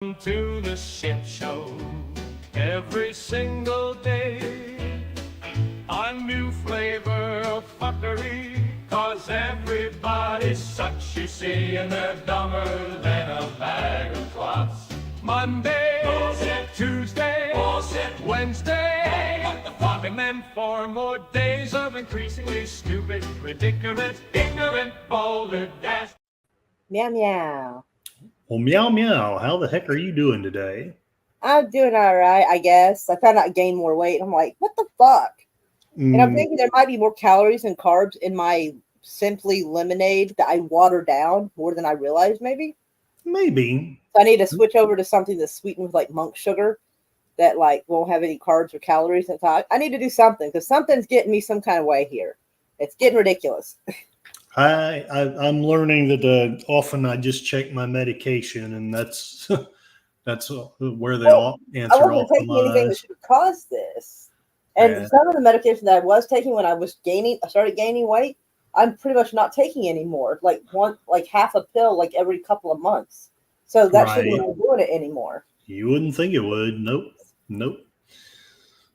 To the shit show every single day. A new flavor of fuckery, cause everybody's such, you see, and they're dumber than a bag of clots. Monday, bullshit. Tuesday, bullshit. Wednesday, hey, what the fuck? And then 4 more days of increasingly stupid, ridiculous, ignorant, balderdash. Meow meow. Well, meow meow, how the heck are you doing today? I'm doing all right, I guess. I found out I gained more weight. I'm like, what the fuck? And I'm thinking there might be more calories and carbs in my Simply lemonade that I water down more than I realized, maybe. Maybe. So I need to switch over to something that's sweetened with like monk sugar that like won't have any carbs or calories. And I need to do something because something's getting me some kind of way here. It's getting ridiculous. I'm learning that often I just check my medication, and that's where they all answer. I wasn't taking anything that should have caused this. And some of the medication that I was taking when I started gaining weight, I'm pretty much not taking anymore. Like half a pill, like every couple of months. So that shouldn't be doing it anymore. You wouldn't think it would. Nope.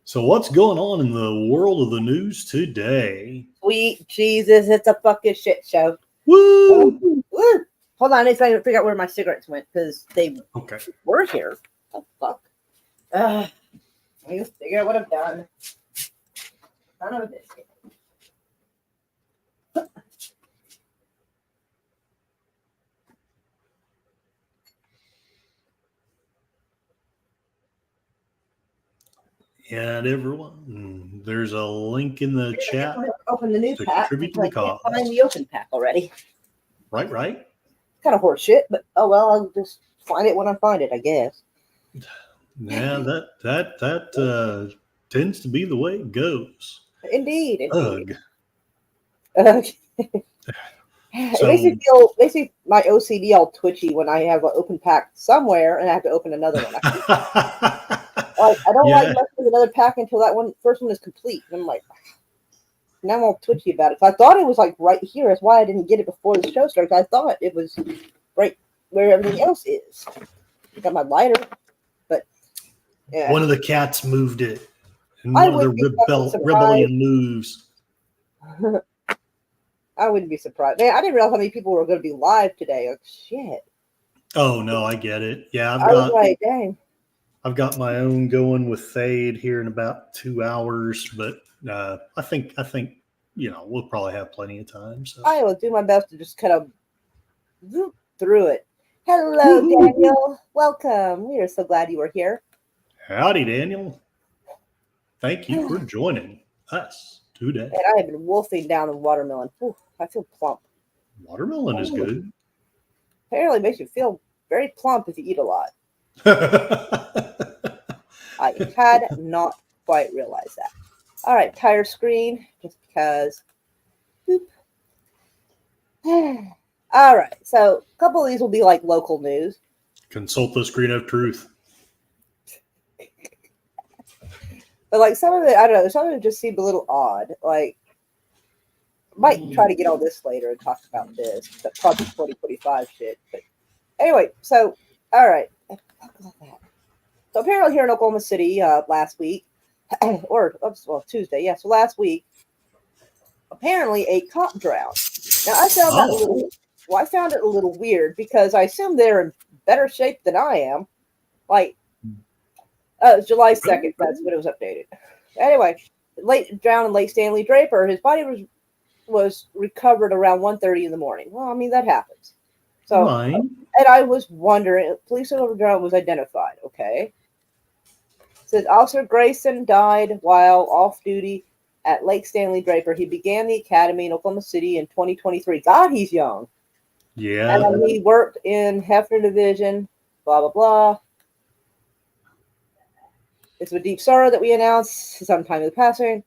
So what's going on in the world of the news today? Sweet Jesus, it's a fucking shit show. Woo! Woo! Hold on, I need to figure out where my cigarettes went because they were here. What the fuck? I need to figure out what I've done. Son of a biscuit. And everyone, there's a link in the chat. Open the new pack. Contribute to the cause. I can't find the open pack already. Right. Kind of horse shit, but oh well, I'll just find it when I find it, I guess. Yeah, that tends to be the way it goes. Indeed. Ugh. It makes me my OCD all twitchy when I have an open pack somewhere and I have to open another one. I don't like messing with another pack until that first one is complete. And I'm like, now I'm all twitchy about it. I thought it was like right here. That's why I didn't get it before the show started. I thought it was right where everything else is. I got my lighter, but yeah. One of the cats moved it. And one of the rebellion moves. I wouldn't be surprised. Man, I didn't realize how many people were going to be live today. Like, shit. Oh, no, I get it. Yeah, I was like, dang. I've got my own going with Fade here in about 2 hours, but I think we'll probably have plenty of time. So I will do my best to just kind of zoom through it. Hello, Daniel. Welcome. We are so glad you were here. Howdy, Daniel. Thank you for joining us today. And I have been wolfing down the watermelon. Ooh, I feel plump. Watermelon is good. Apparently, it makes you feel very plump if you eat a lot. I had not quite realized that. All right, tire screen, just because. Boop. All right, so a couple of these will be like local news. Consult the screen of truth. But like some of it, I don't know, some of it just seemed a little odd. Like, might try to get all this later and talk about this, but probably 2025 shit. But anyway, so, all right. So apparently here in Oklahoma City last week, Tuesday, yeah, so last week, apparently a cop drowned. Now I found it a little weird because I assume they're in better shape than I am. Like, it's July 2nd, that's when it was updated. Anyway, drowned in Lake Stanley Draper, his body was recovered around 1:30 in the morning. Well, I mean, that happens. So, and I was wondering, police drown was identified, okay? It says Officer Grayson died while off duty at Lake Stanley Draper. He began the academy in Oklahoma City in 2023. God, he's young. Yeah. And he worked in Hefner Division, blah, blah, blah. It's with deep sorrow that we announced sometime in the passing.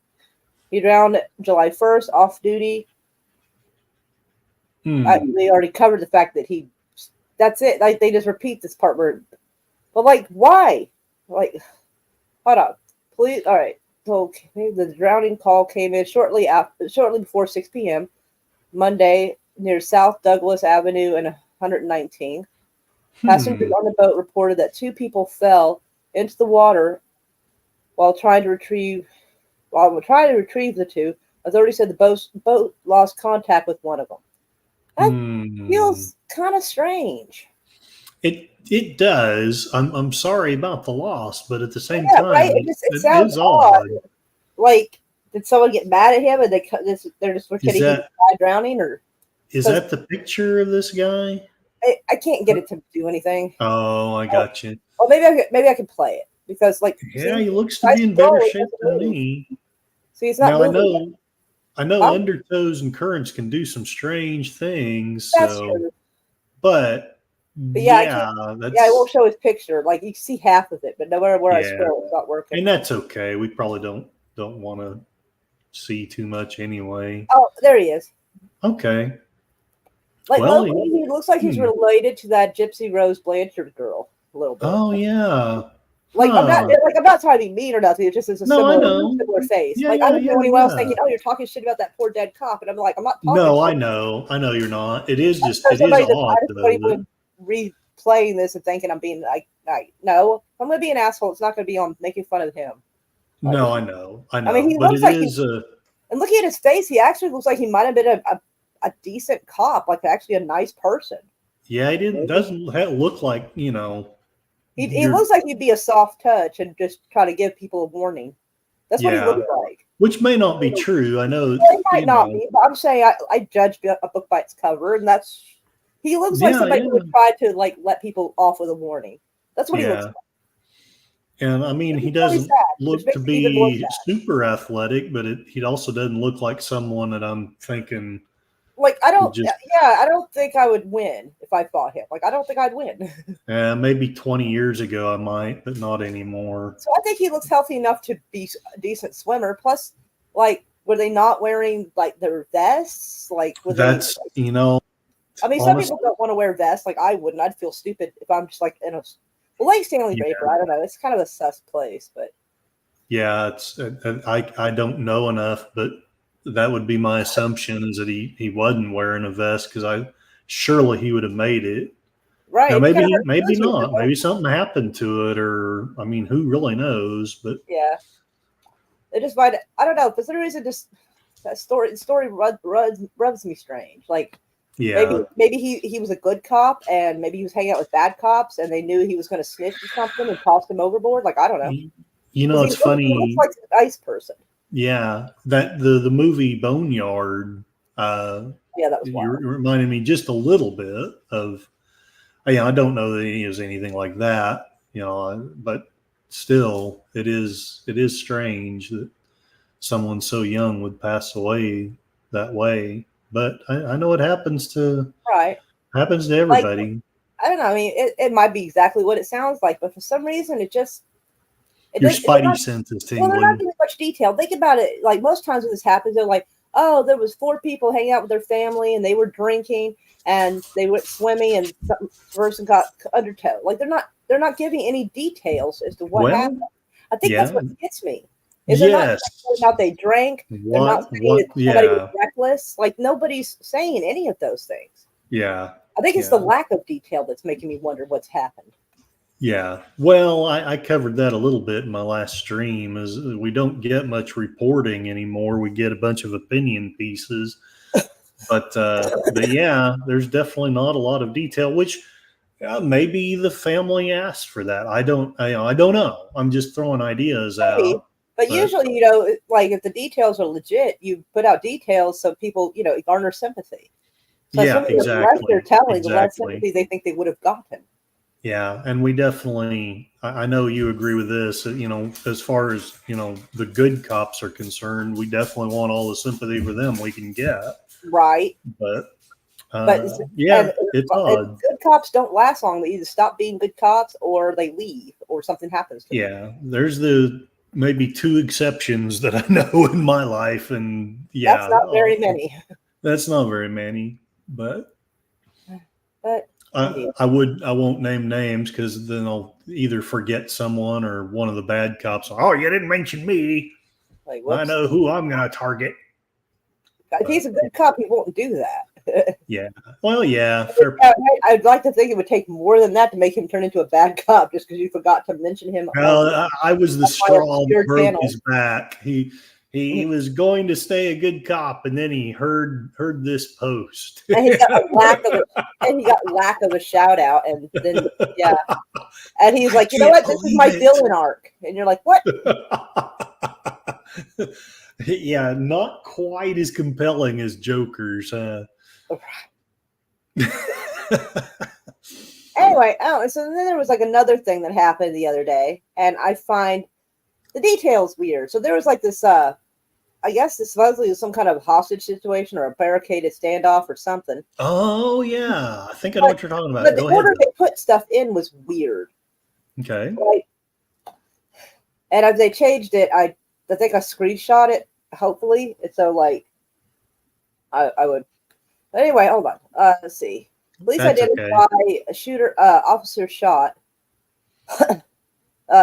He drowned July 1st, off duty. They already covered the fact that that's it. Like, they just repeat this part where, but like, why? Like, hold on. Please, all right. So the drowning call came in shortly before 6 p.m. Monday near South Douglas Avenue and 119. Passengers on the boat reported that 2 people fell into the water while trying to retrieve the 2. Authorities said the boat lost contact with one of them. That feels kind of strange. It does. I'm sorry about the loss, but at the same Yeah, time, right. It it sounds is odd. odd. Like, did someone get mad at him and they're just Is kidding he that died drowning, or is that the picture of this guy? I can't get it to do anything. Oh, I Oh, got you. well, maybe I can play it because like Yeah, see, he looks to I be in better scroll, it shape doesn't than move. me. See, it's not Now moving. I know Huh? undertows and currents can do some strange things. That's So, true. but But yeah, I can't. yeah, Yeah, it won't that's show his picture. Like you can see half of it, but no matter where I yeah, scroll, it's not working. and that's okay. We probably don't want to see too much anyway. Oh, there he is. Okay. Like Well, locally, he looks like he's related to that Gypsy Rose Blanchard girl a little bit. oh yeah. Like Huh. I'm not trying to be mean or nothing. It just is a No, I similar know. face. Yeah, Like I yeah, was the yeah, only one else yeah. thinking, oh, you're talking shit about that poor dead cop, and I'm like, I'm not talking No, shit. I know you're not. It is For it is somebody that odd I just though don't that even replaying this and thinking I'm being like no, if I'm gonna be an asshole. It's not gonna be on making fun of him. Like, no, I I mean, know, he but looks it like is and looking at his face, he actually looks like he might have been a decent cop, like actually a nice person. yeah, it Maybe. doesn't look like, He you're looks like he'd be a soft touch and just try to give people a warning. That's what he yeah, looks like. which may not be true. I know, Well, it might not be, but I'm saying I judge a book by its cover, and he looks like yeah, somebody yeah, who would try to like let people off with a warning. That's what he looks yeah. like. And I mean, he It's really doesn't sad, which look to makes it even more be sad. super athletic, but he also doesn't look like someone that I'm thinking Like would just I don't think I would win if I fought him. Like I don't think I'd win. maybe 20 years ago I might, but not anymore. So I think he looks healthy enough to be a decent swimmer. Plus, like, were they not wearing like their vests? Like, were they? That's I mean, some honest. people don't want to wear vests. Like I wouldn't. I'd feel stupid if I'm just like in a Lake Stanley Yeah. Vapor. I don't know. It's kind of a sus place, but Yeah, it's I don't know enough, but that would be my assumption is that he wasn't wearing a vest because I surely he would have made it. right. Now If you gotta hurt maybe feelings with not. it, Maybe something happened to it, or I mean, who really knows? But yeah. It just might. I don't know. For some reason, just that story rubs me strange. Like yeah, maybe he was a good cop and maybe he was hanging out with bad cops and they knew he was going to snitch or something and tossed him overboard. Like I don't know. Because it's he looks funny. like a nice person. Yeah, that the movie Boneyard. Yeah, that was You wild. reminded me just a little bit of. I don't know that he is anything like that, but still, it is strange that someone so young would pass away that way. But I know it happens to Right. Like everybody. I don't know. I mean, it might be exactly what it sounds like, but for some reason, it just Your they're spidey not. sense is Well, they're not tingling. giving much detail. Think about it. Like most times when this happens, they're like, "Oh, there was 4 people hanging out with their family, and they were drinking, and they went swimming, and some person got undertow." Like they're not giving any details as to what happened. Well, I think that's yeah, what gets me. Is they're not yes. saying about they drank. They're not saying that somebody was Yeah, reckless. Like nobody's saying any of those things. yeah, I think it's the yeah. lack of detail that's making me wonder what's happened. Yeah. Well, I covered that a little bit in my last stream is we don't get much reporting anymore. We get a bunch of opinion pieces, but yeah, there's definitely not a lot of detail, which maybe the family asked for that. I don't know. I'm just throwing ideas Maybe. out, But but usually, like if the details are legit, you put out details so people, garner sympathy. So yeah, assuming the less they're exactly. telling, the less Exactly. sympathy they think they would have gotten. Yeah, and we definitely, I know you agree with this, as far as, the good cops are concerned, we definitely want all the sympathy for them we can get. Right. But, But yeah, and it's and odd. good cops don't last long. They either stop being good cops or they leave or something happens to them. Yeah, there's maybe 2 exceptions that I know in my life. And That's yeah, not very many. that's not very many, but But indeed. I won't name names because then I'll either forget someone or one of the bad cops. Oh, you didn't mention me. Like I whoops. know who I'm going to target. If he's a good cop, he won't do that. Yeah. Well, yeah. Fair. I'd like to think it would take more than that to make him turn into a bad cop, just because you forgot to mention him. Well, I was the my straw obscure that broke channel. his back. He was going to stay a good cop, and then he heard this post. And he got lack of a shout out, and then yeah, and he's like, you know what, this is my villain arc, and you're like, what? Yeah, not quite as compelling as Joker's. Anyway, so then there was like another thing that happened the other day, and I find the details weird. So there was like this, I guess this supposedly was some kind of hostage situation or a barricaded standoff or something. Oh yeah, I think I know what you're talking about. But Go the order ahead. they put stuff in was weird. Okay. Right? And as they changed it, I think I screenshot it. Hopefully, and so like, I would. But anyway, hold on. Let's see. Police identify a shooter, officer shot.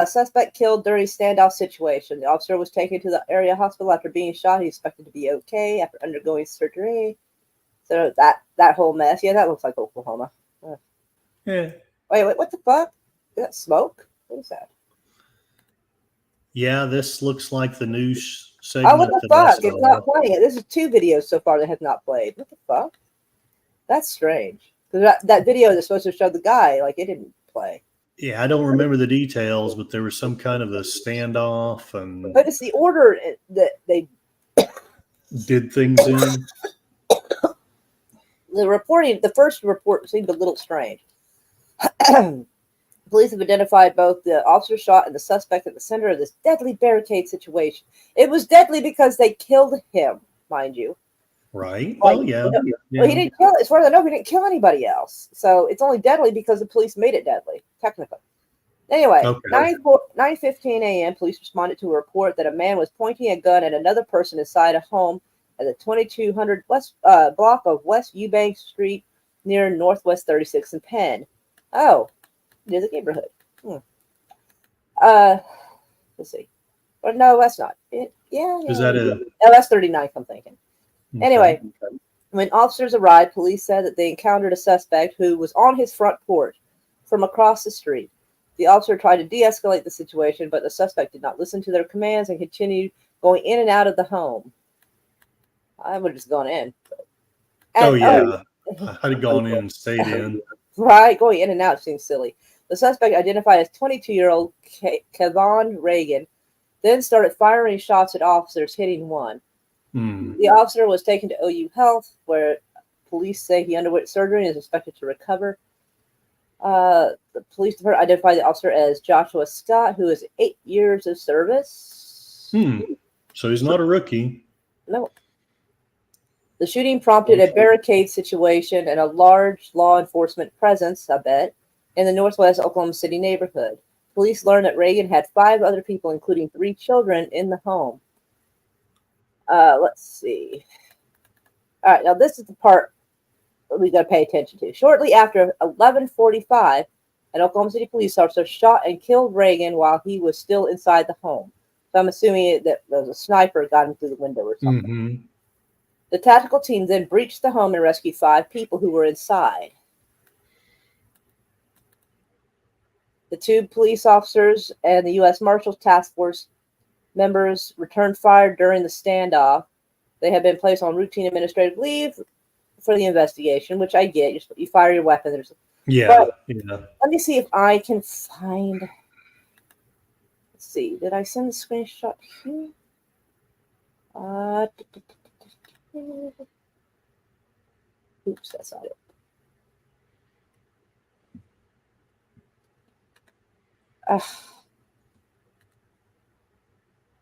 Suspect killed during standoff situation. The officer was taken to the area hospital after being shot. He expected to be okay after undergoing surgery. So that whole mess. Yeah, that looks like Oklahoma. Yeah. Wait, what the fuck? Is that smoke? What is that? Yeah, this looks like the news segment. Oh, what the fuck? It's not playing it. This is 2 videos so far that have not played. What the fuck? That's strange. Because that video that's supposed to show the guy, like, it didn't play. Yeah, I don't remember the details, but there was some kind of a standoff, and but it's the order that they did things in. The first report seemed a little strange. Police have identified both the officer shot and the suspect at the center of this deadly barricade situation. It was deadly because they killed him, mind you. Right. Like, Oh, yeah. Well, he didn't kill, as far as I know, he didn't kill anybody else. So it's only deadly because the police made it deadly, technically. Anyway, Okay. 9:15 a.m., police responded to a report that a man was pointing a gun at another person inside a home at the 2200 West block of West Eubank Street near Northwest 36th and Penn. Oh, it is a neighborhood. Let's see. But no, that's not it. Yeah. Is that a? Oh, that's 39th, I'm thinking. Okay. Anyway, when officers arrived, police said that they encountered a suspect who was on his front porch from across the street. The officer tried to de-escalate the situation, but the suspect did not listen to their commands and continued going in and out of the home. I would have just gone in. Oh, yeah. I'd have gone in and stayed in. Right, going in and out seems silly. The suspect, identified as 22-year-old Kevon Reagan, then started firing shots at officers, hitting one. The officer was taken to OU Health, where police say he underwent surgery and is expected to recover. The police department identified the officer as Joshua Scott, who is 8 years of service. So he's not a rookie. No. The shooting prompted a barricade situation and a large law enforcement presence, I bet, in the Northwest Oklahoma City neighborhood. Police learned that Reagan had 5 other people, including 3 children, in the home. Let's see. All right, now this is the part we got to pay attention to. Shortly after 11:45, an Oklahoma City police officer shot and killed Reagan while he was still inside the home. So I'm assuming that there was a sniper got him through the window or something. The tactical team then breached the home and rescued 5 people who were inside. The 2 police officers and the U.S. Marshals Task Force members returned fire during the standoff. They have been placed on routine administrative leave for the investigation, which I get. You fire your weapon. Yeah. Let me see if I can find. Let's see. Did I send the screenshot here? Oops, that's not it.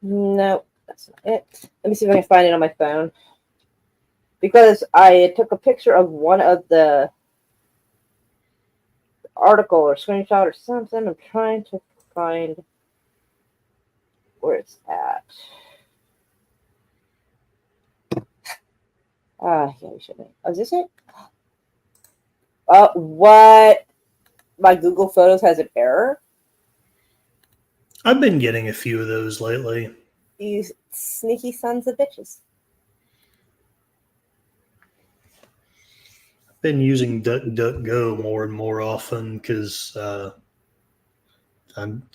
No, that's not it. Let me see if I can find it on my phone. Because I took a picture of one of the article or screenshot or something. I'm trying to find where it's at. Yeah, we should. Oh, is this it? What? My Google Photos has an error? I've been getting a few of those lately. You sneaky sons of bitches. been using DuckDuckGo more and more often because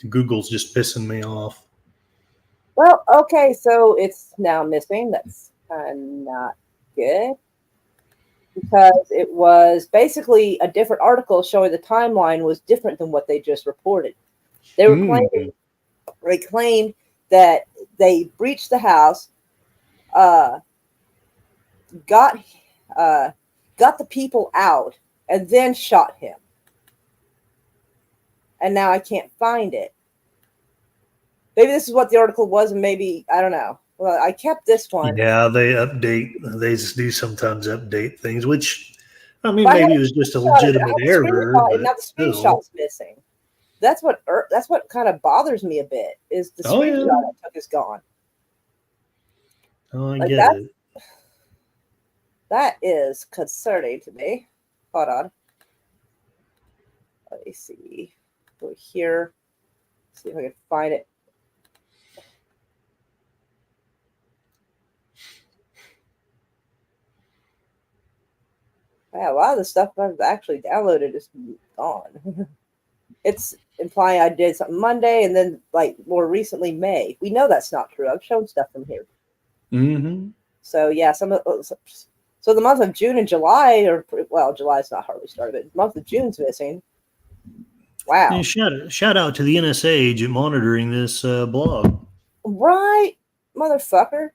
Google's just pissing me off. Well, okay, so it's now missing. That's kind of not good because it was basically a different article showing the timeline was different than what they just reported. They were claimed that they breached the house, got the people out, and then shot him. And now I can't find it. Maybe this is what the article was, and maybe I don't know. Well, I kept this one. Yeah, they do sometimes update things, which I mean, maybe it was just a legitimate error. But now the screenshot's missing. That's what kind of bothers me a bit. Is the screenshot I took is gone. Oh, I get it. That is concerning to me. Hold on. Let me see. Go here. See if I can find it. Yeah, a lot of the stuff I've actually downloaded is gone. It's implying I did something Monday and then, like, more recently May. We know that's not true. I've shown stuff from here. Mm-hmm. So yeah, so the month of June and July July's not hardly started, but the month of June's missing. Wow. And shout out to the NSA agent monitoring this blog. Right, motherfucker.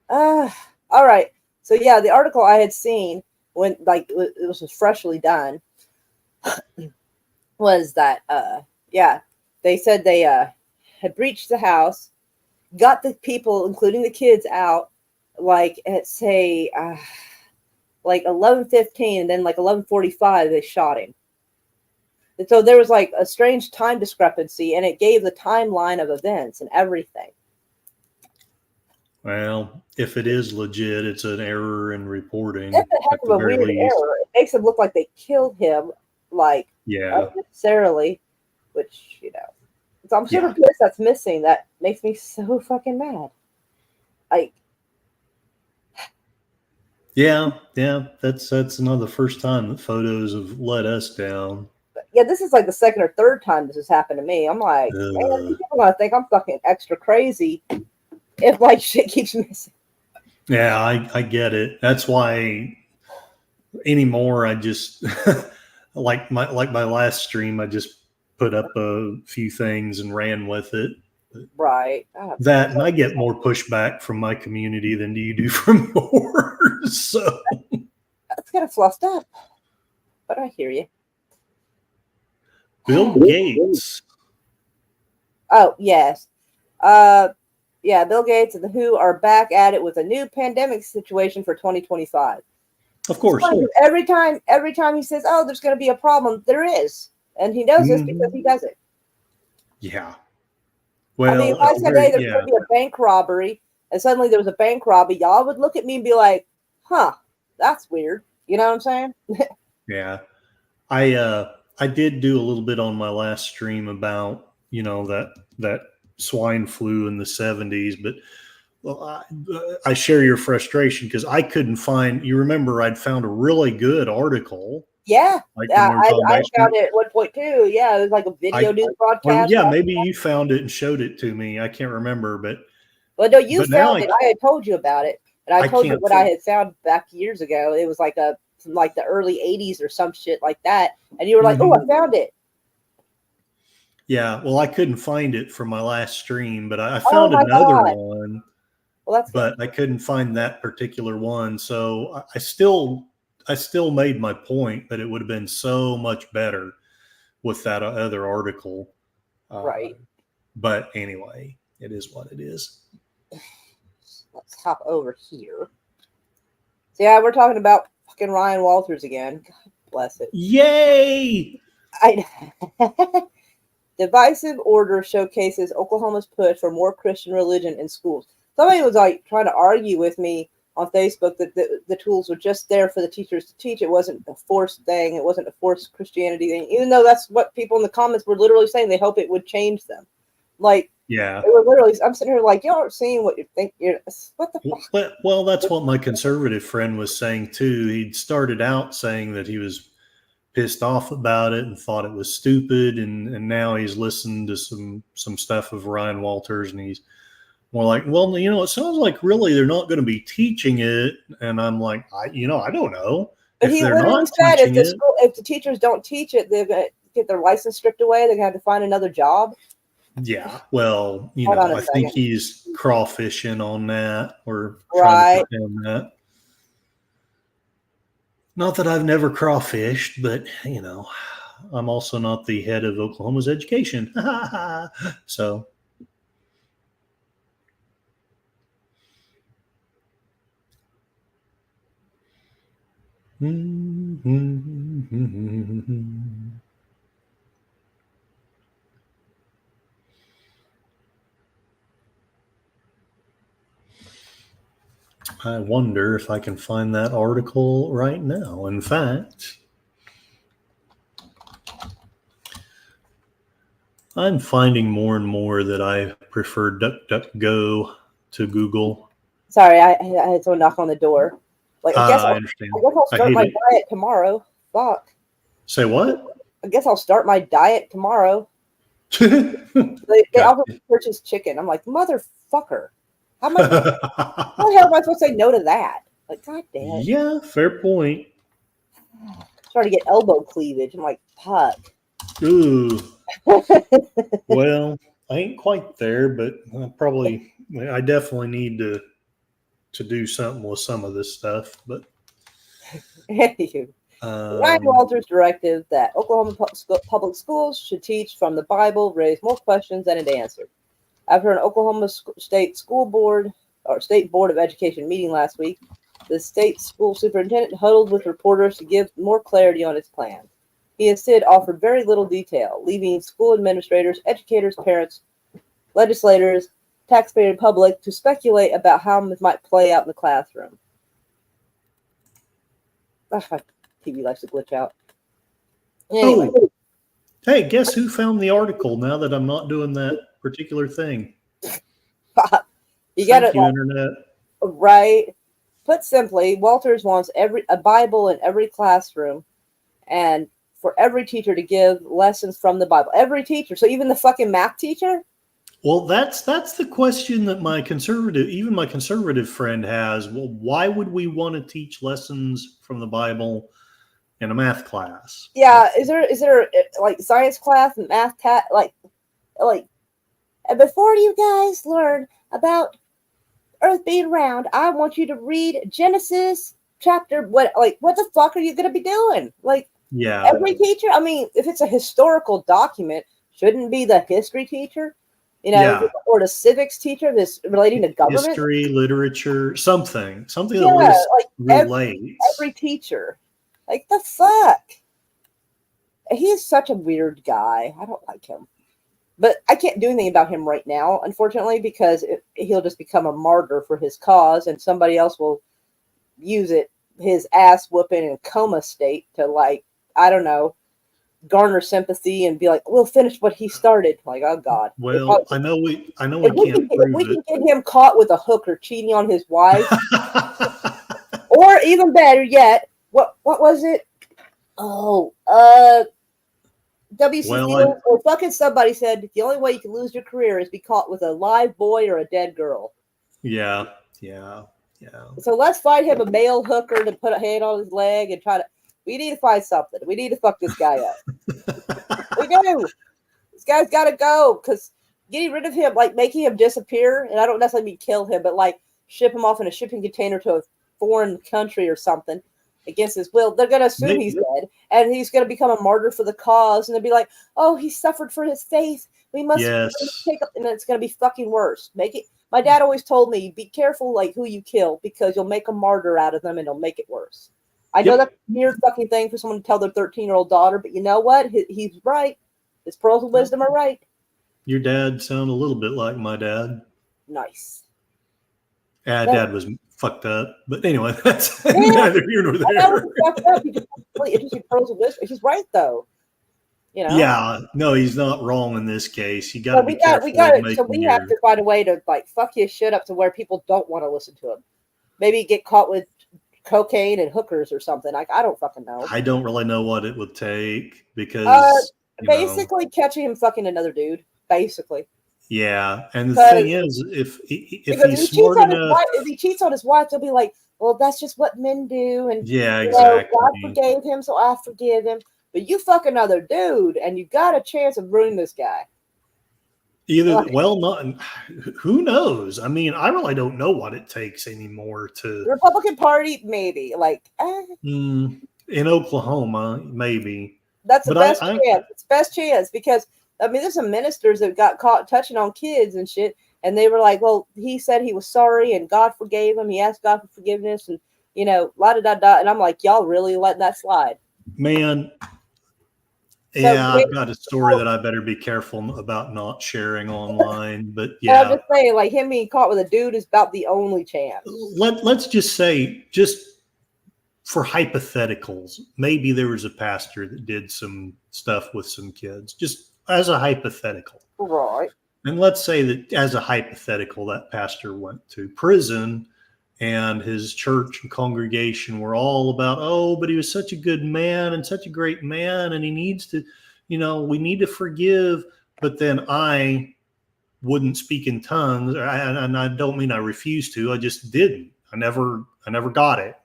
All right. So yeah, the article I had seen when it was freshly done was that they said they had breached the house, got the people, including the kids, out at say 11:15, and then 11:45 they shot him. And so there was a strange time discrepancy, and it gave the timeline of events and everything. Well, if it is legit, it's an error in reporting. It's a heck of a weird error. It makes it look like they killed him, unnecessarily, which, so I'm super pissed that's missing. That makes me so fucking mad. Yeah, that's another first time that photos have let us down. Yeah, this is the second or third time this has happened to me. I'm like, man, people are gonna think I'm fucking extra crazy if shit keeps missing. Yeah, I get it. That's why anymore I just like my last stream, I just put up a few things and ran with it. Right. That, and I get more pushback from my community than you do from yours. So that's kind of fluffed up, but I hear you. Bill Gates. Oh yes, yeah. Bill Gates and the WHO are back at it with a new pandemic situation for 2025. Of course. Every time he says, "Oh, there's going to be a problem," there is, and he knows this because he does it. Yeah. Well, I mean, if I said, "Hey, there's going to be a bank robbery," and suddenly there was a bank robbery, y'all would look at me and be like, "Huh, that's weird." You know what I'm saying? Yeah. I did do a little bit on my last stream about, that swine flu in the 70s, but I share your frustration because I couldn't find, you remember I'd found a really good article. Yeah. I found it at one point too. Yeah. It was a video news broadcast. Yeah. Maybe you found it and showed it to me. I can't remember, but. Well, no, you found it. I had told you about it. And I told you what I had found back years ago. It was from the early 80s or some shit like that. And you were like, "Oh, I found it." Yeah, well, I couldn't find it from my last stream, but I found another one. Well, that's but good. I couldn't find that particular one. So I still made my point that it would have been so much better with that other article. Right. But anyway, it is what it is. Let's hop over here. So yeah, we're talking about fucking Ryan Walters again. God bless it. Yay! Divisive order showcases Oklahoma's push for more Christian religion in schools. Somebody was trying to argue with me on Facebook that the tools were just there for the teachers to teach. It wasn't a forced thing. It wasn't a forced Christianity thing, even though that's what people in the comments were literally saying. They hope it would change them. Yeah. It was literally, I'm sitting here like, you aren't seeing what you think. What the fuck? Well, that's what my conservative friend was saying too. He'd started out saying that he was pissed off about it and thought it was stupid, and now he's listened to some stuff of Ryan Walters, and he's more like, well, it sounds like really they're not going to be teaching it, and I'm like, I don't know But if he they're literally not said teaching it. if the teachers don't teach it, they're going to get their license stripped away. They're going to have to find another job. Yeah, well, Hold on a I think second. he's crawfishing on that or trying Right. to pretend that. Not that I've never crawfished, but I'm also not the head of Oklahoma's education. So I wonder if I can find that article right now. In fact, I'm finding more and more that I prefer DuckDuckGo to Google. Sorry, I had someone knock on the door. Like, I understand. I guess I'll start hate my it. diet tomorrow. Fuck. Say what? I guess I'll start my diet tomorrow. They Gotcha. offer to purchase chicken. I'm like, motherfucker. How the hell am I supposed to say no to that? Like, god damn it. Yeah, fair point. Starting to get elbow cleavage. I'm like, fuck. Ooh. Well, I ain't quite there, but I definitely need to do something with some of this stuff. But Anywho, Ryan Walters' directive that Oklahoma public schools should teach from the Bible raised more questions than it answered. After an Oklahoma State School Board or State Board of Education meeting last week, the state school superintendent huddled with reporters to give more clarity on his plan. He instead offered very little detail, leaving school administrators, educators, parents, legislators, taxpayer, and public to speculate about how it might play out in the classroom. My TV likes to glitch out. Anyway. Oh, hey, guess who found the article now that I'm not doing that particular thing? You got it, Internet. Right. Put simply, Walters wants a Bible in every classroom, and for every teacher to give lessons from the Bible. Every teacher, so even the fucking math teacher. Well, that's the question that my conservative friend has. Well, why would we want to teach lessons from the Bible in a math class? Yeah, is there like science class and math like and before you guys learn about Earth being round, I want you to read Genesis chapter. What the fuck are you going to be doing? Like, yeah, every teacher. I mean, if it's a historical document, shouldn't be the history teacher, or the civics teacher that's relating to government, history, literature, something that like relates. every teacher. Like, the fuck? He's such a weird guy. I don't like him. But I can't do anything about him right now, unfortunately, because he'll just become a martyr for his cause, and somebody else will use his ass whooping in coma state to, like, I don't know, garner sympathy and be like, we'll finish what he started. Like, oh God. Well, I know we can't prove it. If we can get him caught with a hooker cheating on his wife, or even better yet, what was it? Oh, WCCO or fucking somebody said the only way you can lose your career is be caught with a live boy or a dead girl. Yeah. So let's find him a male hooker to put a hand on his leg and we need to find something. We need to fuck this guy up. We do. This guy's got to go, because getting rid of him, like making him disappear, and I don't necessarily mean kill him, but like ship him off in a shipping container to a foreign country or something against his will, they're going to assume he's dead, and he's going to become a martyr for the cause, and they'll be like, oh, he suffered for his faith. We must take up, and then it's going to be fucking worse. My dad always told me, be careful like who you kill, because you'll make a martyr out of them and it'll make it worse. I know that's a weird fucking thing for someone to tell their 13-year-old daughter, but you know what? He's right. His pearls of wisdom are right. Your dad sounded a little bit like my dad. Nice. Dad was fucked up, but anyway, that's neither here nor there. Fucked up. He just interesting pearls of wisdom. He's right though. You know. Yeah, no, he's not wrong in this case. You got So to be we careful got of it. So making we have your. to find a way to like fuck his shit up to where people don't want to listen to him. Maybe get caught with cocaine and hookers or something. Like I don't fucking know. I don't really know what it would take Uh, because basically catching him fucking another dude. Basically, yeah. And the thing because is, if because if he he's cheats smart on his enough, wife, if he cheats on his wife, they'll be like, "Well, that's just what men do," and yeah, God exactly. forgave him, so I forgive him. But you fuck another dude, and you got a chance of ruining this guy. Either Like, well, not who knows? I mean, I really don't know what it takes anymore to the Republican Party, maybe. Like, in Oklahoma, maybe. that's the But best I chance. It's best chance because I mean, there's some ministers that got caught touching on kids and shit, and they were like, "Well, he said he was sorry and God forgave him. He asked God for forgiveness, and la da da da." And I'm like, "Y'all really letting that slide?" man, So, yeah, I've got a story that I better be careful about not sharing online. But but I'm yeah, just saying, like him being caught with a dude is about the only chance. let's just say, just for hypotheticals, maybe there was a pastor that did some stuff with some kids, just as a hypothetical. Right. And let's say that as a hypothetical, that pastor went to prison and his church and congregation were all about, oh, but he was such a good man and such a great man. And he needs to, we need to forgive. But then I wouldn't speak in tongues. And I don't mean I refused to, I just didn't. I never got it.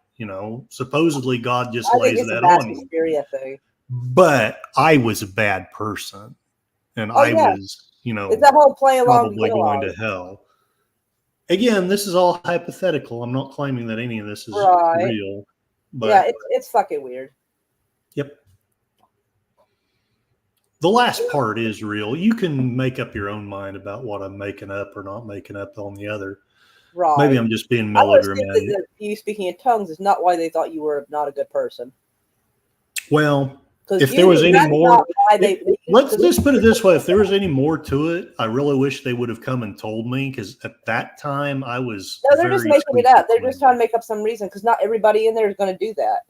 Supposedly God just I think lays it's a that mass on you. hysteria thing. But I was a bad person and Oh I yeah, was, it's that whole play along to probably get going along. to hell. Again, this is all hypothetical. I'm not claiming that any of this is Right. real, Yeah, but it's fucking weird. yep. The last part is real. You can make up your own mind about what I'm making up or not making up on the other. Right. Maybe I'm just being I would assume melodramatic. that you speaking in tongues is not why they thought you were not a good person. Well, Because if there was usually any that's more, not why they let's just put it this way: if there was any more to it, I really wish they would have come and told me, because at that time I was no, they're just very making it up. They're just squeaky trying to clean. make up some reason because not everybody in there is going to do that.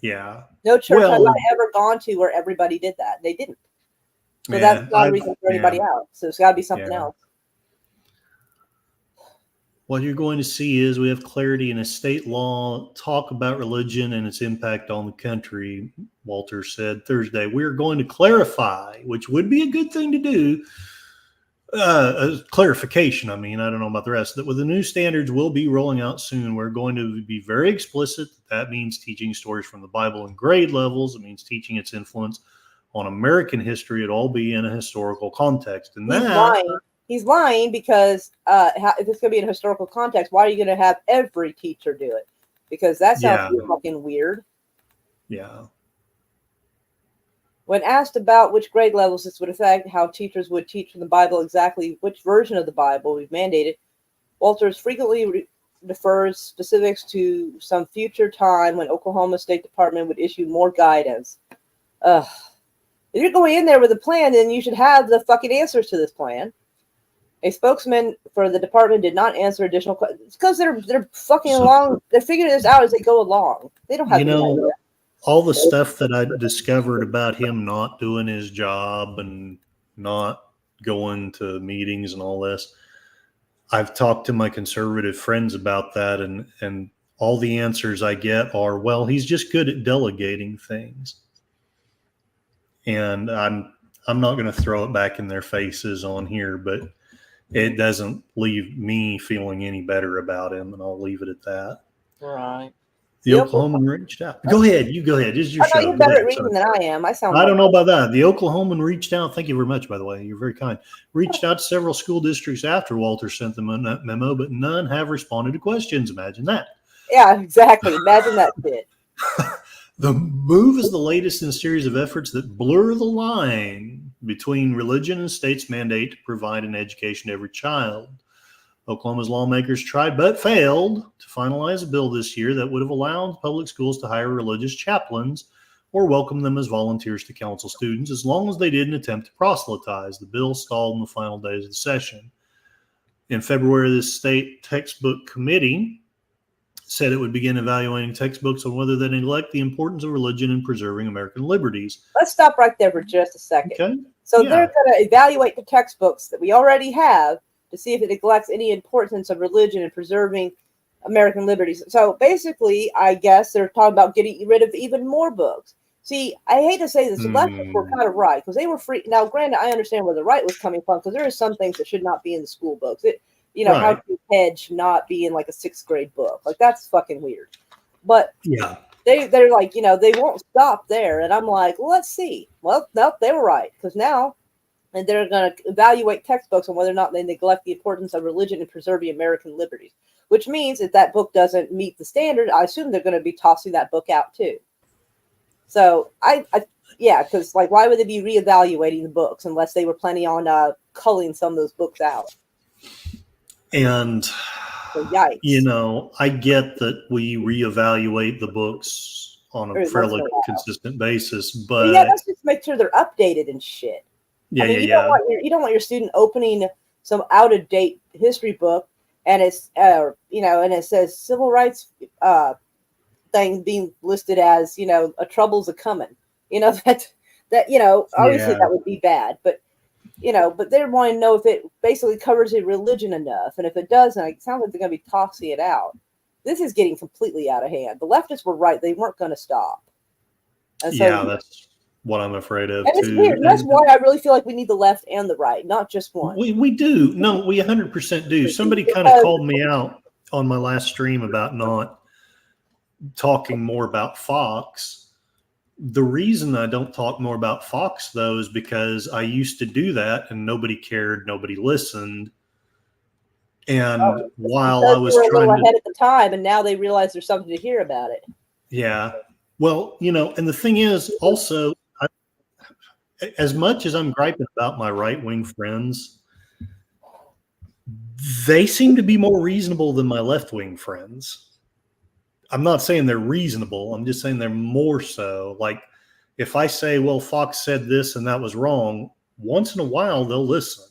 Yeah. No church have Well, I ever gone to where everybody did that. They didn't. So that's man, not a reason for anybody out. So it's got to be something yeah. else. What you're going to see is we have clarity in a state law, talk about religion and its impact on the country, Walter said Thursday. We're going to clarify, which would be a good thing to do. A clarification, I mean, I don't know about the rest, that with the new standards will be rolling out soon, we're going to be very explicit. That means teaching stories from the Bible in grade levels. It means teaching its influence on American history. It all be in a historical context. And He's that lying. He's lying because if it's going to be in a historical context, why are you going to have every teacher do it? Because that sounds fucking weird. Yeah. When asked about which grade levels this would affect, how teachers would teach from the Bible exactly which version of the Bible we've mandated, Walters frequently refers specifics to some future time when Oklahoma State Department would issue more guidance. If you're going in there with a plan, then you should have the fucking answers to this plan. A spokesman for the department did not answer additional questions because they're fucking along. They're figuring this out as they go along. They don't have any idea. All the stuff that I discovered about him not doing his job and not going to meetings and all this, I've talked to my conservative friends about that, and all the answers I get are, well, he's just good at delegating things. And I'm not going to throw it back in their faces on here, but it doesn't leave me feeling any better about him, and I'll leave it at that. Right. The Oklahoman reached out. Go ahead. You go ahead. This is your show. You're better at reading than I am. I don't know about that. The Oklahoman reached out. Thank you very much, by the way. You're very kind. Reached out to several school districts after Walter sent them a memo, but none have responded to questions. Imagine that. Yeah, exactly. Imagine that shit. The move is the latest in a series of efforts that blur the line between religion and state's mandate to provide an education to every child. Oklahoma's lawmakers tried but failed to finalize a bill this year that would have allowed public schools to hire religious chaplains or welcome them as volunteers to counsel students, as long as they didn't attempt to proselytize. The bill stalled in the final days of the session. In February, the state textbook committee said it would begin evaluating textbooks on whether they neglect the importance of religion in preserving American liberties. Let's stop right there for just a second. Okay. So Yeah. they're going to evaluate the textbooks that we already have to see if it neglects any importance of religion in preserving American liberties. So basically, I guess they're talking about getting rid of even more books. See, I hate to say this, the leftists were kind of right because they were free. Now, granted, I understand where the right was coming from because there are some things that should not be in the school books. How to hedge not be in like a 6th grade book. Like, that's fucking weird. But yeah, they're like, they won't stop there. And I'm like, well, let's see. Well, nope, they were right because now and they're going to evaluate textbooks on whether or not they neglect the importance of religion in preserving American liberties, which means if that book doesn't meet the standard, I assume they're going to be tossing that book out too. So because like, why would they be reevaluating the books unless they were planning on culling some of those books out? And so, yikes. I get that we reevaluate the books on a fairly consistent basis, but let's just make sure they're updated and shit. Yeah, you don't want your student opening some out of date history book and it's and it says civil rights thing being listed as a trouble's a coming. Obviously that would be bad, but they're wanting to know if it basically covers a religion enough, and if it doesn't, it sounds like they're going to be tossing it out. This is getting completely out of hand. The leftists were right; they weren't going to stop. And so, that's what I'm afraid of and too. Weird. That's why I really feel like we need the left and the right, not just one. We do. No, we 100% do. Somebody kind of called me out on my last stream about not talking more about Fox. The reason I don't talk more about Fox, though, is because I used to do that and nobody cared, nobody listened. And while I was trying to ahead at the time, and now they realize there's something to hear about it. Yeah. Well, and the thing is also, as much as I'm griping about my right-wing friends, they seem to be more reasonable than my left-wing friends. I'm not saying they're reasonable. I'm just saying they're more so. Like, if I say, well, Fox said this and that was wrong, once in a while they'll listen.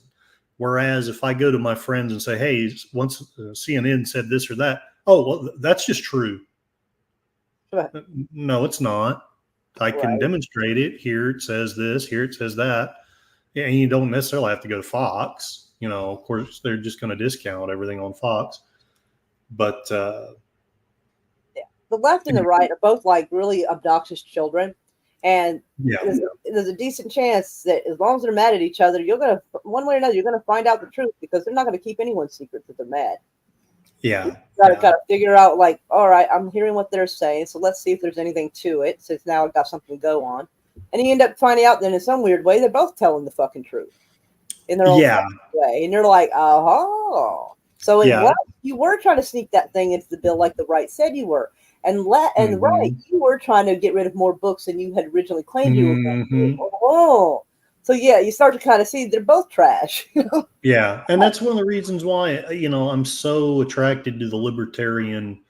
Whereas if I go to my friends and say, hey, once CNN said this or that, oh, well, that's just true. Right. No, it's not. I can demonstrate it. Here it says this, here it says that. And you don't necessarily have to go to Fox. Of course, they're just going to discount everything on Fox. But the left and the right are both like really obnoxious children. And there's a decent chance that as long as they're mad at each other, you're going to, one way or another, you're going to find out the truth because they're not going to keep anyone's secret that they're mad. Yeah. You gotta figure out, like, all right, I'm hearing what they're saying, so let's see if there's anything to it, since now I've got something to go on. And you end up finding out that in some weird way, they're both telling the fucking truth in their own way. And you're like, oh. So you were trying to sneak that thing into the bill like the right said you were. And the right, you were trying to get rid of more books than you had originally claimed you were going to do. Oh. So, you start to kind of see they're both trash. Yeah. And that's one of the reasons why, I'm so attracted to the Libertarian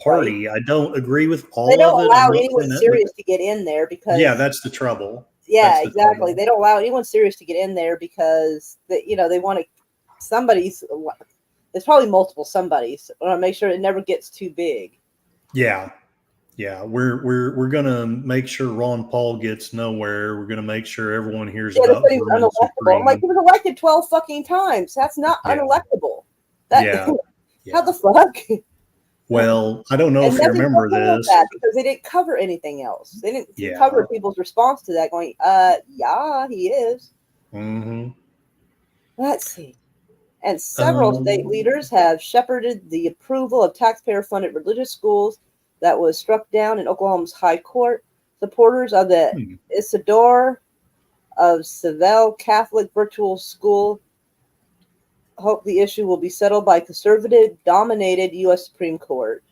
Party. Right. I don't agree with all of it. They don't allow anyone serious to get in there because... Yeah, that's the trouble. Yeah, exactly. They don't allow anyone serious to get in there because, they want to... Somebody's... There's probably multiple somebodies. I want to make sure it never gets too big. Yeah. Yeah, we're gonna make sure Ron Paul gets nowhere. We're gonna make sure everyone hears about him. I'm like, he was elected 12 fucking times. That's not unelectable. How the fuck? Well, I don't know if you remember this because they didn't cover anything else. They didn't cover people's response to that. Going, he is. Mm-hmm. Let's see. And several state leaders have shepherded the approval of taxpayer-funded religious schools that was struck down in Oklahoma's high court. Supporters of the Isidore of Seville Catholic Virtual School hope the issue will be settled by conservative-dominated U.S. Supreme Court.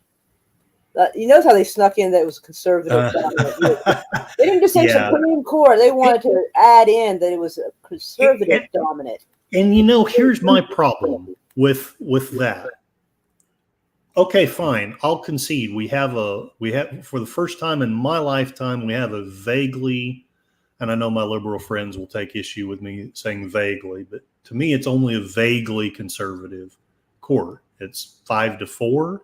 You notice how they snuck in that it was conservative-dominated. They didn't just say Supreme Court. They wanted to add in that it was a conservative-dominant. And here's my problem with that. Okay, fine. I'll concede. We have for the first time in my lifetime, we have a vaguely, and I know my liberal friends will take issue with me saying vaguely, but to me, it's only a vaguely conservative court. It's 5-4.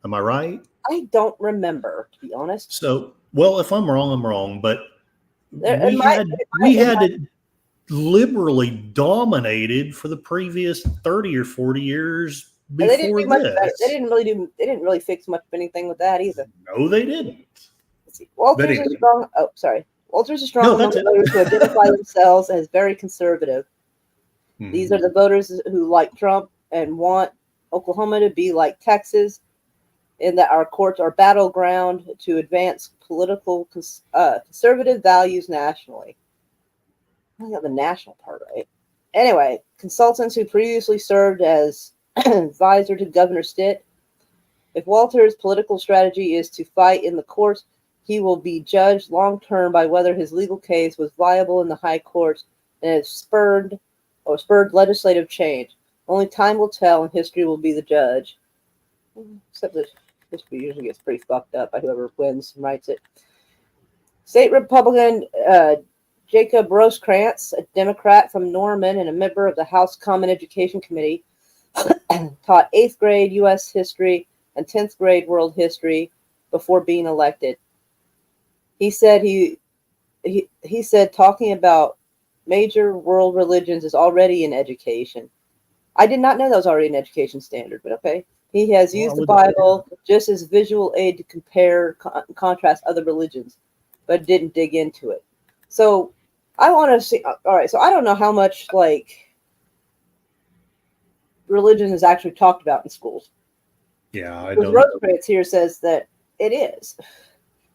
Am I right? I don't remember, to be honest. So, well, if I'm wrong, I'm wrong. But It we might, had it we might, it had might, it liberally dominated for the previous 30 or 40 years they didn't before do much better. this. They didn't really fix much of anything with that either. No, they didn't. Let's see. But Walters is anyway, strong. Oh, sorry. Walters is strong no, among that's it. voters who identify themselves as very conservative. These Mhm. are the voters who like Trump and want Oklahoma to be like Texas, in that our courts are battleground to advance political conservative values nationally. I got the national part right. Anyway, consultants who previously served as advisor to Governor Stitt. If Walter's political strategy is to fight in the courts, he will be judged long term by whether his legal case was viable in the high courts and has spurred legislative change. Only time will tell, and history will be the judge. Except that history usually gets pretty fucked up by whoever wins and writes it. State Republican Jacob Rosecrans, a Democrat from Norman and a member of the House Common Education Committee, taught 8th grade U.S. history and 10th grade world history before being elected. He said he said talking about major world religions is already in education. I did not know that was already an education standard, but okay. He has Well, I used the would- Bible just as visual aid to compare, contrast other religions, but didn't dig into it. So I want to see. All right, so I don't know how much like religion is actually talked about in schools. Yeah, I Because don't. Rosecrans here says that it is,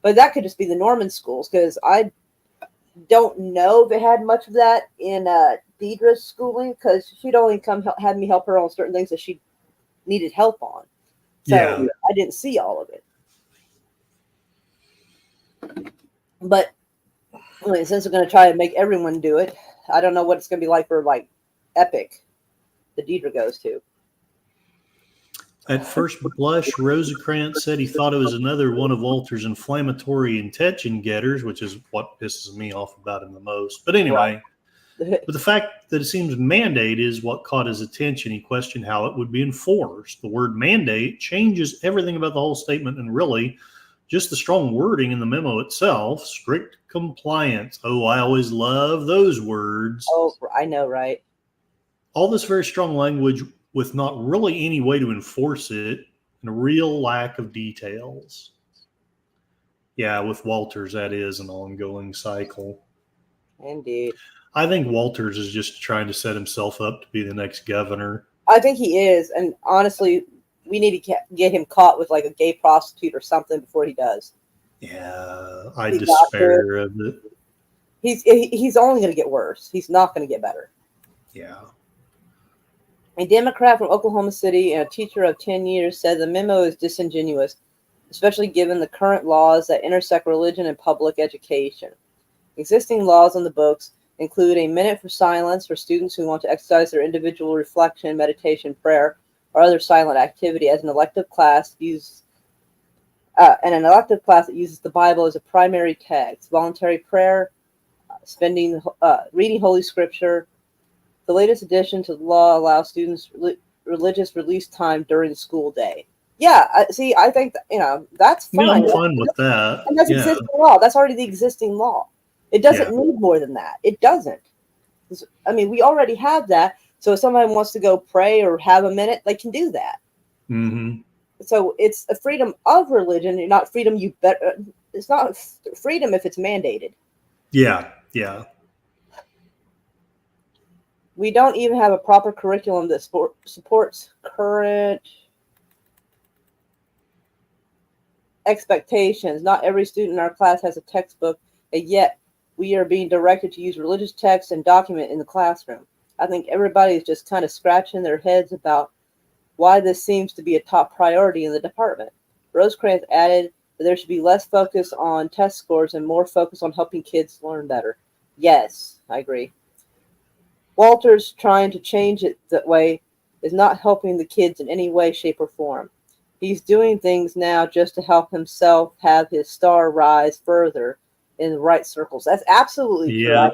but that could just be the Norman schools because I don't know if it had much of that in Deidre's schooling because she'd only had me help her on certain things that she needed help on. So Yeah. I didn't see all of it. But I mean, since we're going to try to make everyone do it, I don't know what it's going to be like for like Epic that Deidre goes to. At first blush, Rosecrans said he thought it was another one of Walter's inflammatory intention getters, which is what pisses me off about him the most. But anyway, but the fact that it seems mandate is what caught his attention. He questioned how it would be enforced. The word mandate changes everything about the whole statement, and really just the strong wording in the memo itself. Strict compliance. Oh, I always love those words. Oh, I know, right? All this very strong language with not really any way to enforce it and a real lack of details. Yeah, with Walters, that is an ongoing cycle. Indeed. I think Walters is just trying to set himself up to be the next governor. I think he is. And honestly, we need to get him caught with like a gay prostitute or something before he does. Yeah, I He despair of it. He's only going to get worse. He's not going to get better. Yeah. A Democrat from Oklahoma City and a teacher of 10 years said the memo is disingenuous, especially given the current laws that intersect religion and public education. Existing laws on the books include a minute for silence for students who want to exercise their individual reflection, meditation, prayer, or other silent activity as an elective class and an elective class that uses the Bible as a primary text, voluntary prayer, reading Holy Scripture. The latest addition to the law allows students religious release time during the school day. Yeah, see, I think that's fine. Yeah, I'm fine with that. And that's existing law. That's already the existing law. It doesn't need more than that. It doesn't. I mean, we already have that. So if somebody wants to go pray or have a minute, they can do that. Mm-hmm. So it's a freedom of religion, not freedom you better. It's not freedom if it's mandated. Yeah, yeah. We don't even have a proper curriculum that supports current expectations. Not every student in our class has a textbook, and yet we are being directed to use religious texts and document in the classroom. I think everybody is just kind of scratching their heads about why this seems to be a top priority in the department. Rosecrans added that there should be less focus on test scores and more focus on helping kids learn better. Yes, I agree. Walter's trying to change it that way is not helping the kids in any way, shape, or form. He's doing things now just to help himself have his star rise further in the right circles. That's absolutely true.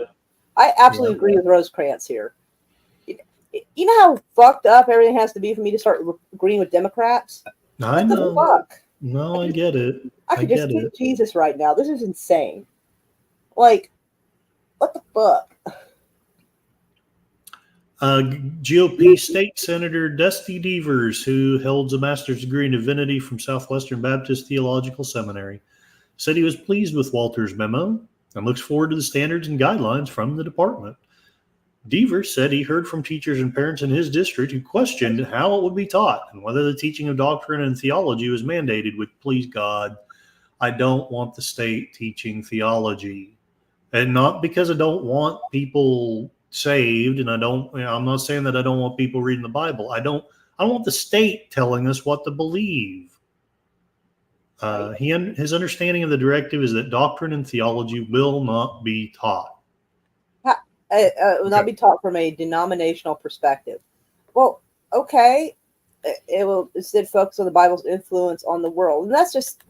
I absolutely agree with Rosecrans here. You know how fucked up everything has to be for me to start agreeing with Democrats? I What the know. fuck? No, I get it. I I could just get kick it. Jesus right now. This is insane. Like, what the fuck? GOP State Senator Dusty Devers, who holds a master's degree in divinity from Southwestern Baptist Theological Seminary, said he was pleased with Walter's memo and looks forward to the standards and guidelines from the department. Devers said he heard from teachers and parents in his district who questioned how it would be taught and whether the teaching of doctrine and theology was mandated, which, please God, I don't want the state teaching theology. And not because I don't want people saved, and I'm not saying that I don't want people reading the Bible. I don't want the state telling us what to believe. His understanding of the directive is that doctrine and theology will not be taught. It will not be taught from a denominational perspective. Well, okay. It will instead focus on the Bible's influence on the world. And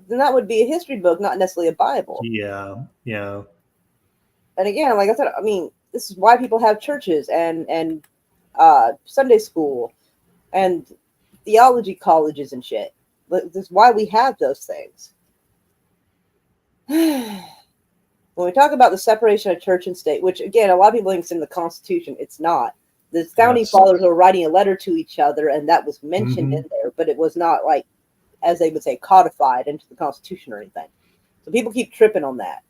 then that would be a history book, not necessarily a Bible. Yeah. And again, like I said, I mean, this is why people have churches and Sunday school and theology colleges and shit. This is why we have those things. When we talk about the separation of church and state, which again, a lot of people think it's in the Constitution, it's not. The founding fathers were writing a letter to each other, and that was mentioned in there, but it was not like, as they would say, codified into the Constitution or anything. So people keep tripping on that.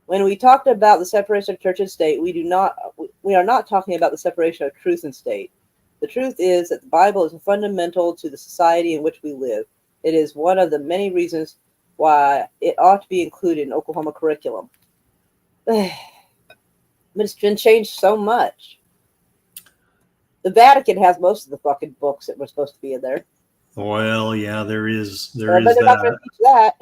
When we talked about the separation of church and state, we are not talking about the separation of truth and state. The truth is that the Bible is fundamental to the society in which we live. It is one of the many reasons why it ought to be included in Oklahoma curriculum. But it's been changed so much. The Vatican has most of the fucking books that were supposed to be in there. Well, yeah, there is but they're that. Not going to teach that.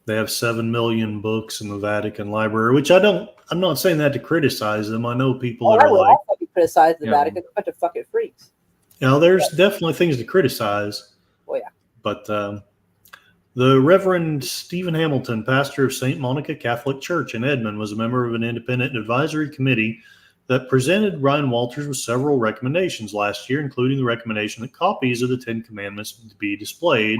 They have 7 million books in the Vatican Library, which I'm not saying that to criticize them. I know people that I are will like, also criticize the Vatican. They're a bunch of fucking freaks. There's definitely things to criticize. Oh, yeah. But the Reverend Stephen Hamilton, pastor of St. Monica Catholic Church in Edmond, was a member of an independent advisory committee that presented Ryan Walters with several recommendations last year, including the recommendation that copies of the Ten Commandments be displayed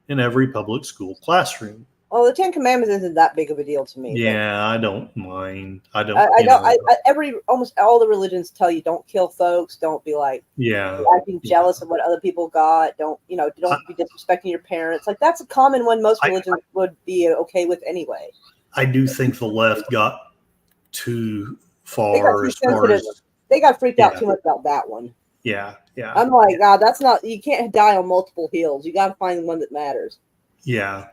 in every public school classroom. Well, the Ten Commandments isn't that big of a deal to me. Yeah, I don't mind. Almost all the religions tell you don't kill folks, don't be like acting jealous of what other people got, don't be disrespecting your parents. Like that's a common one most religions would be okay with anyway. I do think the left got too far they got freaked out too much about that one. Yeah. I'm like, God, that's not, you can't die on multiple hills. You got to find the one that matters. Yeah.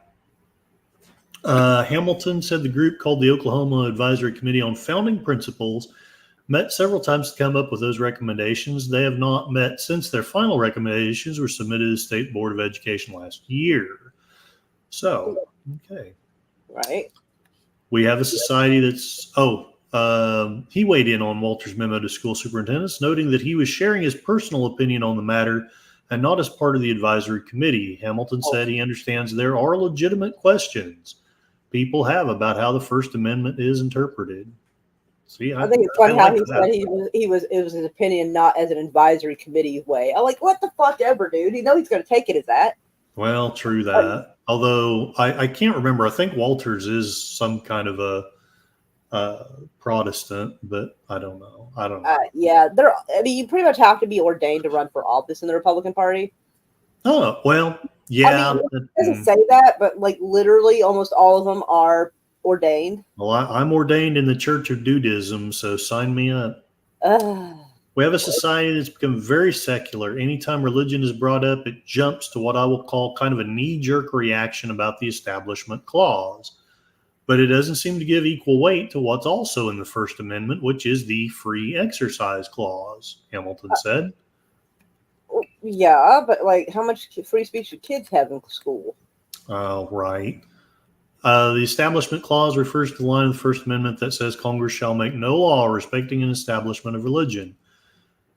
Hamilton said the group called the Oklahoma Advisory Committee on Founding Principles met several times to come up with those recommendations. They have not met since their final recommendations were submitted to the State Board of Education last year. So, okay. Right. We have a society that's, he weighed in on Walter's memo to school superintendents, noting that he was sharing his personal opinion on the matter and not as part of the advisory committee. Hamilton said he understands there are legitimate questions people have about how the First Amendment is interpreted. See, I think it's funny how he said it was his opinion, not as an advisory committee way. I'm like, what the fuck ever, dude? You know he's going to take it as that. Well, true that. Although I can't remember. I think Walters is some kind of a Protestant, but I don't know. Yeah, you pretty much have to be ordained to run for office in the Republican Party. Oh, well, yeah. It doesn't say that, but like literally almost all of them are ordained. Well, I'm ordained in the Church of Dudism, so sign me up. We have a society that's become very secular. Anytime religion is brought up, it jumps to what I will call kind of a knee-jerk reaction about the Establishment Clause. But it doesn't seem to give equal weight to what's also in the First Amendment, which is the Free Exercise Clause, Hamilton said. Yeah, but like how much free speech do kids have in school? Right. The Establishment Clause refers to the line of the First Amendment that says Congress shall make no law respecting an establishment of religion,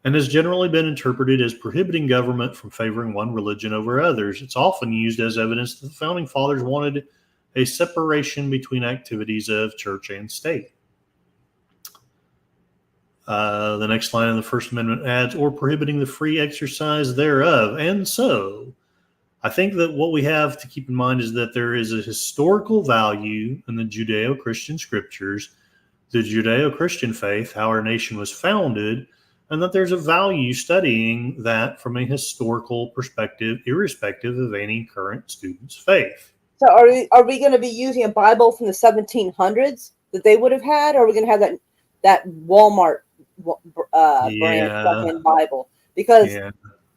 and has generally been interpreted as prohibiting government from favoring one religion over others. It's often used as evidence that the Founding Fathers wanted a separation between activities of church and state. The next line of the First Amendment adds, or prohibiting the free exercise thereof. And so, I think that what we have to keep in mind is that there is a historical value in the Judeo-Christian scriptures, the Judeo-Christian faith, how our nation was founded, and that there's a value studying that from a historical perspective, irrespective of any current student's faith. So are we going to be using a Bible from the 1700s that they would have had, or are we going to have that Walmart brand fucking Bible? Because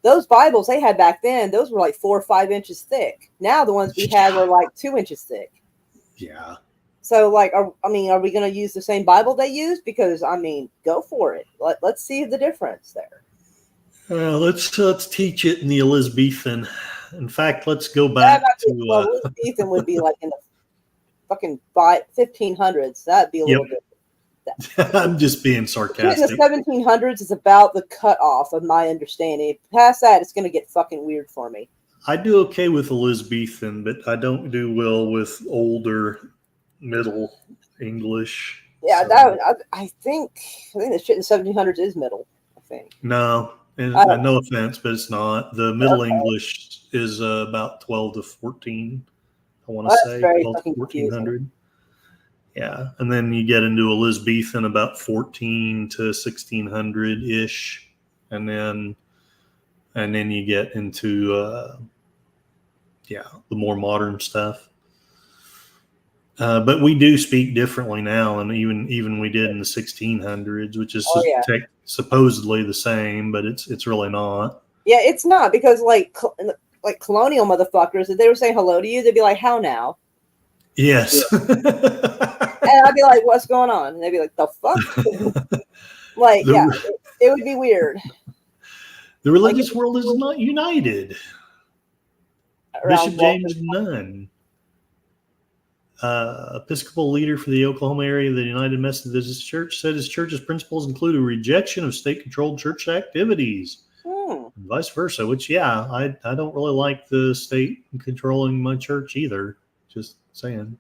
those Bibles they had back then, those were like 4 or 5 inches thick. Now the ones we had were like 2 inches thick. Yeah. So, like, are we going to use the same Bible they use? Because, I mean, go for it. Let's see the difference there. Let's teach it in the Elizabethan. In fact, let's go back to... Elizabethan would be like in the fucking 1500s. That'd be a little bit... I'm just being sarcastic. In the 1700s is about the cutoff of my understanding. Past that, it's going to get fucking weird for me. I do okay with Elizabethan, but I don't do well with older Middle English. Yeah, so. I think the shit in the 1700s is middle. I think. No, no offense, but it's not. The Middle English is about 12 to 14. I want to say 12 to 1400. Yeah, and then you get into Elizabethan about 14 to 1600 ish, and then you get into the more modern stuff. But we do speak differently now, and even we did in the 1600s, which is supposedly the same, but it's really not. Yeah, it's not, because like colonial motherfuckers, if they were saying hello to you, they'd be like, "How now?" Yes. And I'd be like, "What's going on?" And they'd be like, "The fuck?" It would be weird. The religious world is not united. Bishop James Nunn, Episcopal leader for the Oklahoma area of the United Methodist Church, said his church's principles include a rejection of state-controlled church activities, and vice versa. Which, I don't really like the state controlling my church either. Just saying.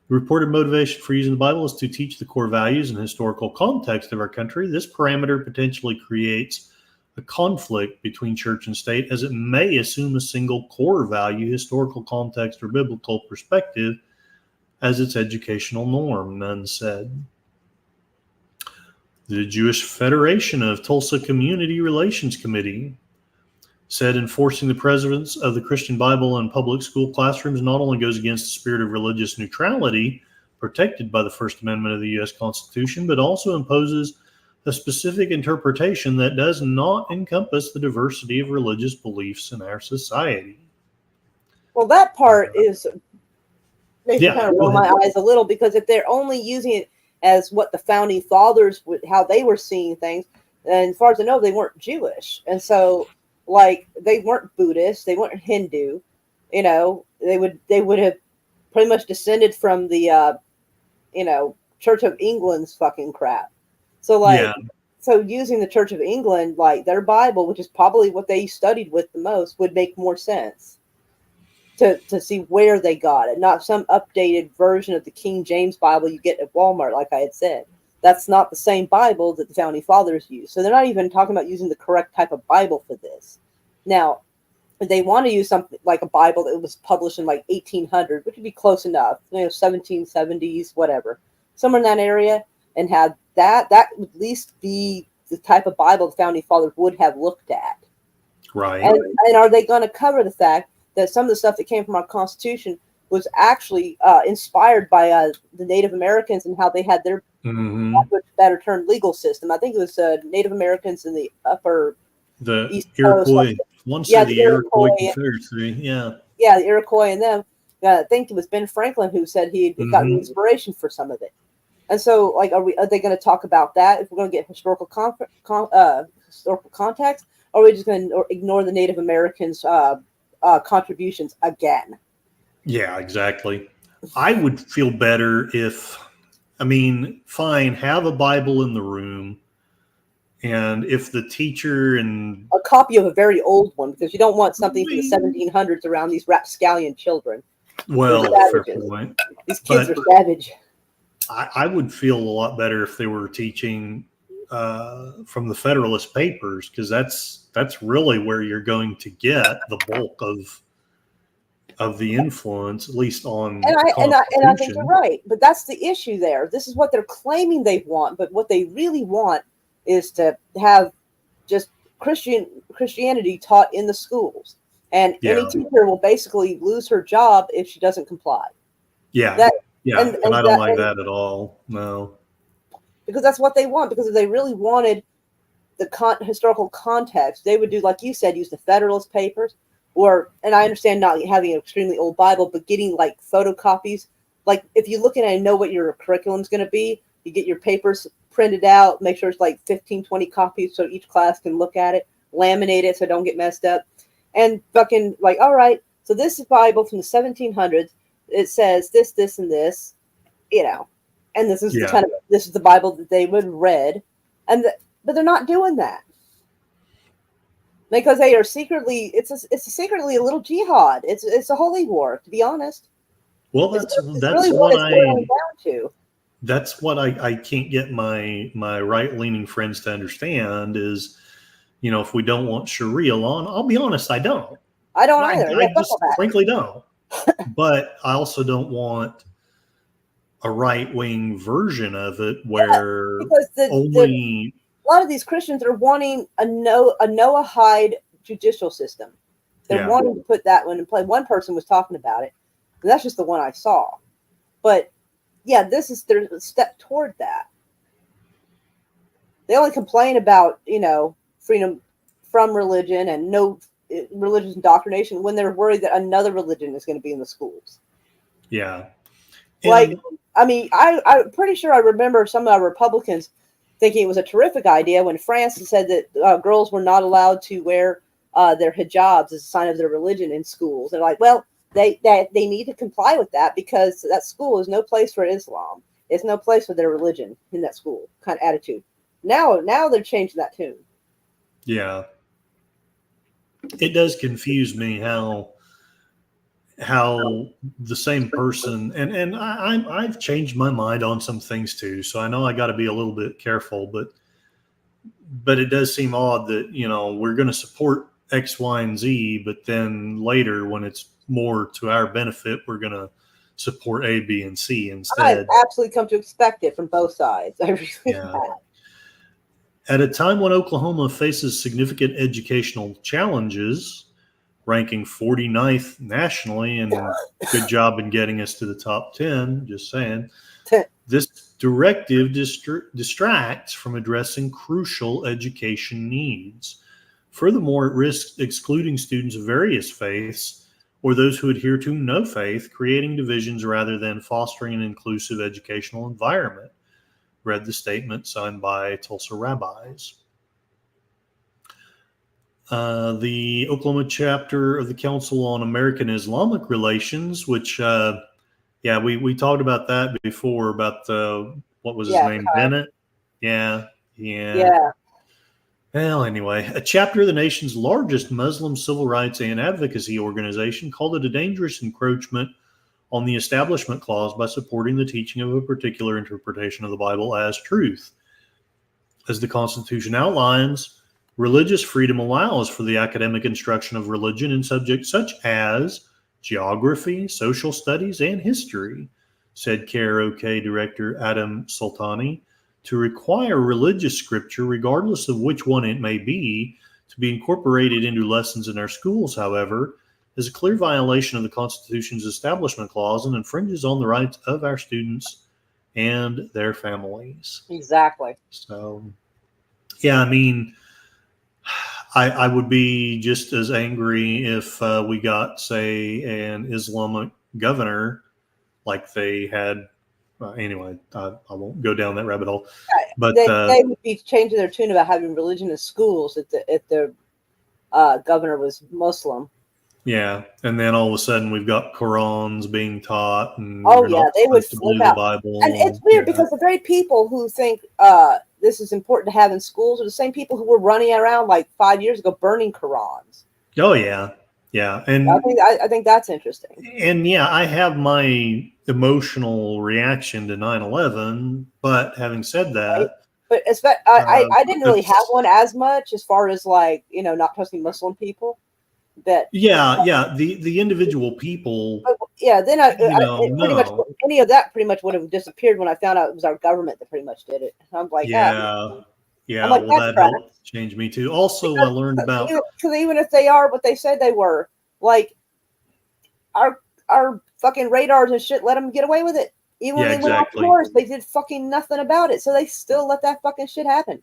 The reported motivation for using the Bible is to teach the core values and historical context of our country. This parameter potentially creates a conflict between church and state, as it may assume a single core value, historical context, or biblical perspective as its educational norm, Nunn said. The Jewish Federation of Tulsa Community Relations Committee said enforcing the presence of the Christian Bible in public school classrooms not only goes against the spirit of religious neutrality protected by the First Amendment of the U.S. Constitution, but also imposes a specific interpretation that does not encompass the diversity of religious beliefs in our society. Well, that part makes me kind of roll my eyes a little, because if they're only using it as what the founding fathers how they were seeing things, and as far as I know, they weren't Jewish, and so they weren't Buddhist, they weren't Hindu, they would have pretty much descended from the Church of England's fucking crap. So so using the Church of England, their Bible, which is probably what they studied with the most, would make more sense to see where they got it, not some updated version of the King James Bible you get at Walmart, like I had said. That's not the same Bible that the founding fathers used. So they're not even talking about using the correct type of Bible for this. Now, if they want to use something like a Bible that was published in 1800, which would be close enough, 1770s, whatever, somewhere in that area, and have that would at least be the type of Bible the founding fathers would have looked at. Right. And are they going to cover the fact that some of the stuff that came from our Constitution was actually inspired by the Native Americans and how they had their better term legal system? I think it was Native Americans in the East Iroquois. Coast, the Iroquois Confederacy. Yeah, the Iroquois and them. I think it was Ben Franklin who said he had gotten inspiration for some of it. And so, are they going to talk about that if we're going to get historical historical context, or are we just going to ignore the Native Americans' contributions again? Yeah, exactly. I would feel better fine, have a Bible in the room, and if the teacher and a copy of a very old one, because you don't want something from the 1700s around these rapscallion children. Well, fair point. These kids are savage. I would feel a lot better if they were teaching from the Federalist Papers, because that's really where you're going to get the bulk of the influence, at least on And the I think Constitution. you're right, but that's the issue there. This is what they're claiming they want, but what they really want is to have just Christianity taught in the schools, and any Yeah, teacher will basically lose her job if she doesn't comply. yeah, That yeah, and and I and don't that like and that at all. No. because that's what they want. Because if they really wanted the historical context, they would do like you said, use the Federalist Papers, or and I understand not having an extremely old Bible, but getting like photocopies. Like if you're looking at and know what your curriculum's going to be, you get your papers printed out, make sure it's like 15, 20 copies so each class can look at it, laminate it so it don't get messed up, and fucking like, all right, so this is Bible from the 1700s. It says this, this, and this, you know, and this is the Yeah. kind of this is the Bible that they would have read, but they're not doing that because they are secretly it's secretly a little jihad. It's a holy war, to be honest. Well, It's that's really what what it's boiling down to. that's what I can't get my right leaning friends to understand is, if we don't want Sharia law, I'll be honest, I don't. I don't I, either. I Yeah, fuck all just that. frankly don't. But I also don't want a right wing version of it where Because only a lot of these Christians are wanting a Noahide judicial system. They're yeah wanting to put that one in play. One person was talking about it, and that's just the one I saw. But yeah, there's a step toward that. They only complain about freedom from religion and no religious indoctrination when they're worried that another religion is going to be in the schools. yeah Like, and I mean, I'm pretty sure I remember some of our Republicans thinking it was a terrific idea when France said that girls were not allowed to wear their hijabs as a sign of their religion in schools. They're like, well, they need to comply with that because that school is no place for Islam. It's no place for their religion in that school kind of attitude. Now they're changing that tune. yeah, it does confuse me how the same person and I've changed my mind on some things too, so I know I got to be a little bit careful, but it does seem odd that we're going to support X, Y, and Z, but then later when it's more to our benefit, we're going to support A, B, and C I've instead. absolutely come to expect it from both sides. I really Yeah. have. At a time when Oklahoma faces significant educational challenges, ranking 49th nationally, and good job in getting us to the top 10, just saying, this directive distracts from addressing crucial education needs. Furthermore, it risks excluding students of various faiths or those who adhere to no faith, creating divisions rather than fostering an inclusive educational environment, read the statement signed by Tulsa rabbis. The Oklahoma chapter of the Council on American Islamic Relations, which, we talked about that before, about what was his Yeah, name? Bennett? Yeah. yeah. Well, anyway, a chapter of the nation's largest Muslim civil rights and advocacy organization called it a dangerous encroachment on the Establishment Clause by supporting the teaching of a particular interpretation of the Bible as truth. As the Constitution outlines, religious freedom allows for the academic instruction of religion in subjects such as geography, social studies, and history, said KROK Director Adam Sultani. To require religious scripture, regardless of which one it may be, to be incorporated into lessons in our schools, however, is a clear violation of the Constitution's Establishment Clause and infringes on the rights of our students and their families. Exactly. So, yeah, I mean, I would be just as angry if we got, say, an Islamic governor like they had. Anyway, I won't go down that rabbit hole. But they would be changing their tune about having religion in schools if the governor was Muslim. yeah, and then all of a sudden we've got Qurans being taught, and Oh you're yeah, not they would supposed to flip believe the out. Bible. And it's weird Yeah. because the very people who think this is important to have in schools are the same people who were running around like 5 years ago burning Qurans. Oh yeah, yeah, and I think that's interesting. and yeah, I have my emotional reaction to 9/11, but having said that, Right. But I didn't really have one as much as far as like, not trusting Muslim people. That the individual people, yeah. Then it pretty much no. any of that pretty much would have disappeared when I found out it was our government that pretty much did it. I'm like, Yeah. I'm like, Well, that's that crap. helped change me too. Also, I learned about, Because even if they are what they said they were, like our fucking radars and shit let them get away with it. Even when yeah, they went off exactly. course, they did fucking nothing about it. So they still let that fucking shit happen.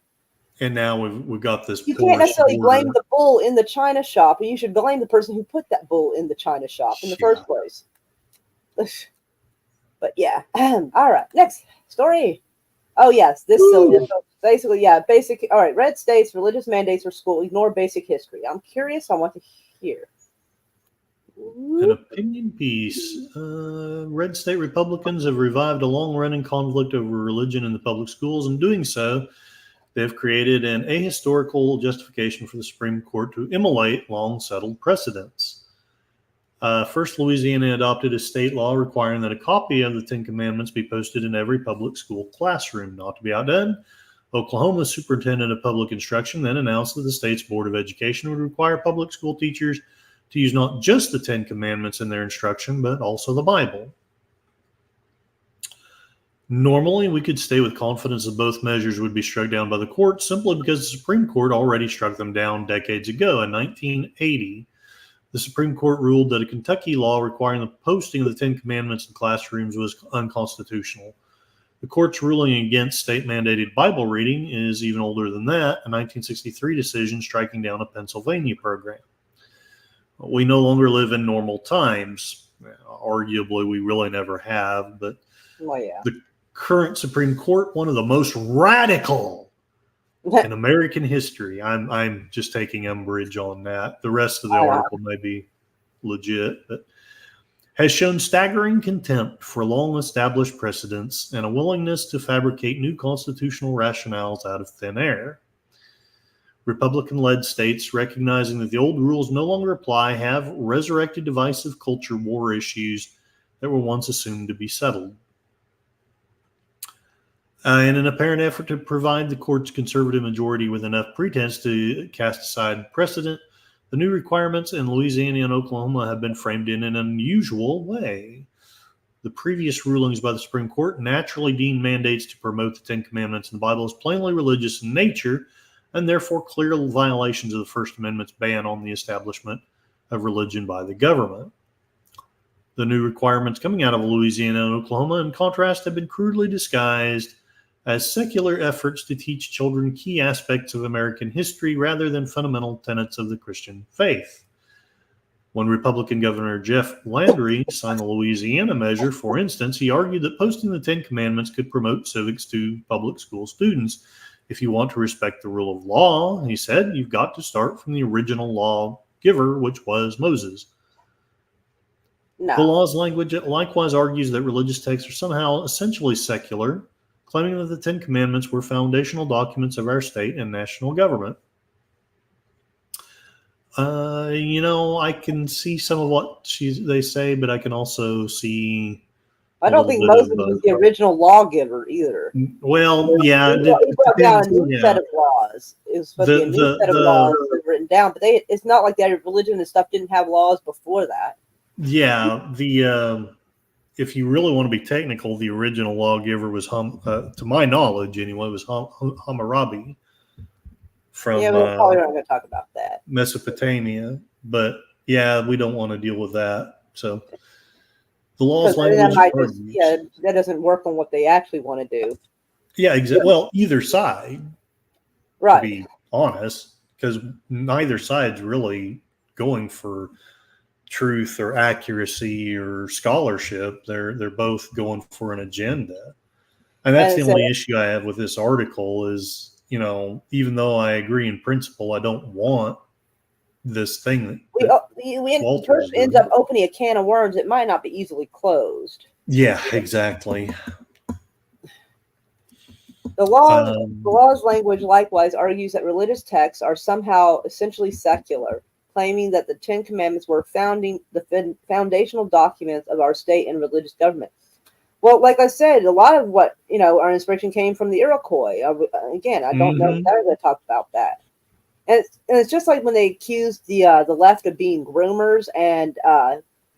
And now we've got this You can't porous necessarily blame border. the bull in the China shop, and you should blame the person who put that bull in the China shop in the first place. But yeah. All right. Next story. Oh, yes. This silliness. So basically, yeah. Basic. All right. Red states, religious mandates for school. Ignore basic history. I'm curious. I want to hear. An opinion piece. Red state Republicans have revived a long-running conflict over religion in the public schools. In doing so, they have created an ahistorical justification for the Supreme Court to immolate long-settled precedents. First, Louisiana adopted a state law requiring that a copy of the Ten Commandments be posted in every public school classroom. Not to be outdone, Oklahoma's superintendent of public instruction then announced that the state's Board of Education would require public school teachers to use not just the Ten Commandments in their instruction, but also the Bible. Normally, we could say with confidence that both measures would be struck down by the court simply because the Supreme Court already struck them down decades ago. In 1980, the Supreme Court ruled that a Kentucky law requiring the posting of the Ten Commandments in classrooms was unconstitutional. The court's ruling against state-mandated Bible reading is even older than that, a 1963 decision striking down a Pennsylvania program. We no longer live in normal times. Arguably, we really never have, but the current Supreme Court, one of the most radical in American history. I'm just taking umbrage on that. The rest of the article may be legit, but has shown staggering contempt for long-established precedents and a willingness to fabricate new constitutional rationales out of thin air. Republican-led states, recognizing that the old rules no longer apply, have resurrected divisive culture war issues that were once assumed to be settled. In an apparent effort to provide the court's conservative majority with enough pretense to cast aside precedent, the new requirements in Louisiana and Oklahoma have been framed in an unusual way. The previous rulings by the Supreme Court naturally deemed mandates to promote the Ten Commandments in the Bible as plainly religious in nature, and therefore clear violations of the First Amendment's ban on the establishment of religion by the government. The new requirements coming out of Louisiana and Oklahoma, in contrast, have been crudely disguised as secular efforts to teach children key aspects of American history rather than fundamental tenets of the Christian faith. When Republican Governor Jeff Landry signed the Louisiana measure, for instance, he argued that posting the Ten Commandments could promote civics to public school students. If you want to respect the rule of law, he said, you've got to start from the original lawgiver, which was Moses. No. The law's language likewise argues that religious texts are somehow essentially secular, claiming that the Ten Commandments were foundational documents of our state and national government. I can see some of what they say, but I can also see. I don't think Moses was the original lawgiver either. Well, yeah, he brought down a new set of laws. It was supposed to be a new set of laws that were written down, but it's not like that religion and stuff didn't have laws before that. Yeah, if you really want to be technical, the original lawgiver was, to my knowledge anyway, was Hammurabi from we're probably not going to talk about that. Mesopotamia. But yeah, we don't want to deal with that. So the law's language, that doesn't work on what they actually want to do. Yeah, exactly. Well, either side, right? To be honest, because neither side's really going for truth or accuracy or scholarship. They're both going for an agenda, and that's the only issue I have with this article is, even though I agree in principle, I don't want this thing the person ends up opening a can of worms. It might not be easily closed. Yeah, exactly. The law's language likewise argues that religious texts are somehow essentially secular, claiming that the Ten Commandments were foundational documents of our state and religious government. Well, like I said, a lot of what our inspiration came from the Iroquois. Again, I don't know if they're going to talk about that. And it's just like when they accused the left of being groomers and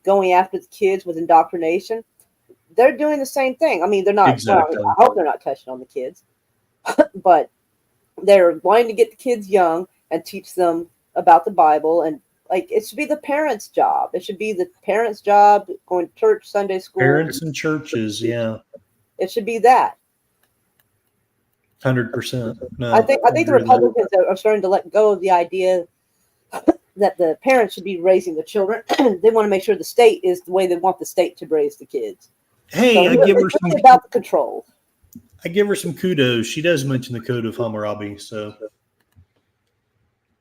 going after the kids with indoctrination. They're doing the same thing. I mean, they're not. Well, Exactly. I hope they're not touching on the kids, but they're wanting to get the kids young and teach them about the Bible. And like, it should be the parents' job. It should be the parents' job going to church, Sunday school. Parents and churches, yeah. It should be that. 100%. No, I think the Republicans are starting to let go of the idea that the parents should be raising the children. They want to make sure the state is the way they want the state to raise the kids. Hey, So I give her it's some really about the control. I give her some kudos. She does mention the Code of Hammurabi, so.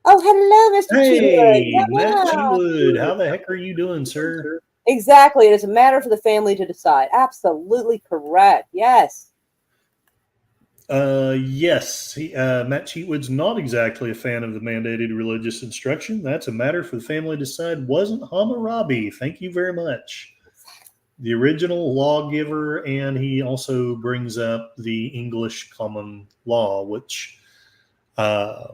Oh, hello, Mr. Hey, Cheewood. Matt Cheewood, how the heck are you doing, sir? Exactly. It is a matter for the family to decide. Absolutely correct. Yes. Yes, Matt Cheatwood's not exactly a fan of the mandated religious instruction. That's a matter for the family to decide. Wasn't Hammurabi. Thank you very much. The original lawgiver, and he also brings up the English common law, which, depending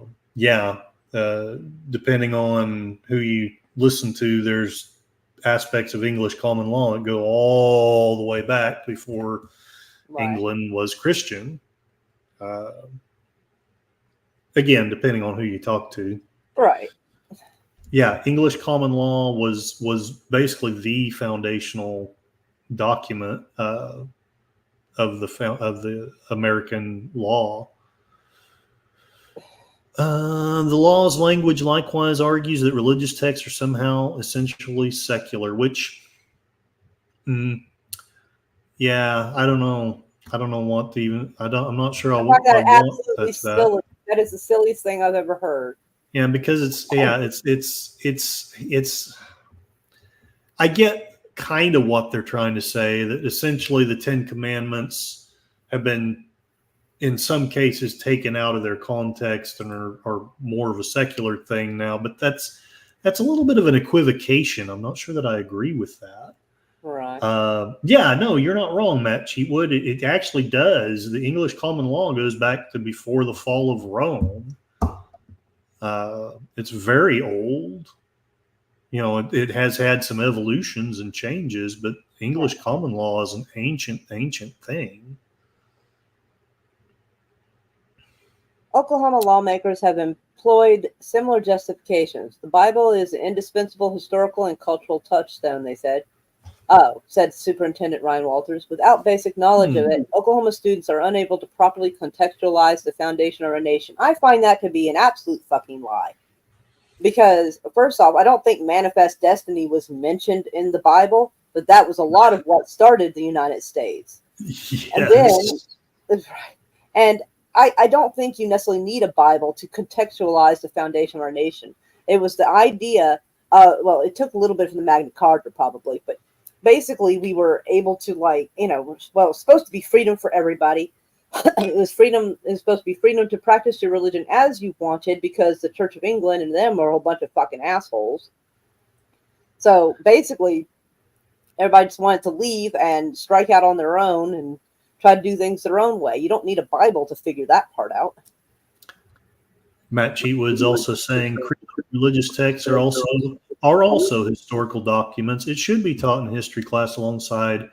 on who you listen to, there's aspects of English common law that go all the way back before England was Christian. Again, depending on who you talk to. Right. Yeah, English common law was basically the foundational document of the American law. The law's language likewise argues that religious texts are somehow essentially secular, which, yeah, I don't know. I don't know what to even. I'm not sure. I want that. That is the silliest thing I've ever heard. Yeah, because it's. I get kind of what they're trying to say, that essentially the Ten Commandments have been, in some cases, taken out of their context and are more of a secular thing now. But that's a little bit of an equivocation. I'm not sure that I agree with that. Right. Yeah, no, you're not wrong, Matt Cheatwood. It actually does. The English common law goes back to before the fall of Rome. It's very old. It has had some evolutions and changes, but English common law is an ancient thing. Oklahoma lawmakers have employed similar justifications. The Bible is an indispensable historical and cultural touchstone, they said. Oh, said Superintendent Ryan Walters. Without basic knowledge of it, Oklahoma students are unable to properly contextualize the foundation of our nation. I find that to be an absolute fucking lie. Because, first off, I don't think manifest destiny was mentioned in the Bible, but that was a lot of what started the United States. Yes. And I don't think you necessarily need a Bible to contextualize the foundation of our nation. It was the idea, it took a little bit from the Magna Carta probably, but basically we were able to it was supposed to be freedom for everybody. It was supposed to be freedom to practice your religion as you wanted, because the Church of England and them are a whole bunch of fucking assholes. So basically, everybody just wanted to leave and strike out on their own and try to do things their own way. You don't need a Bible to figure that part out. Matt Cheatwood's also saying religious texts are also historical documents. It should be taught in history class alongside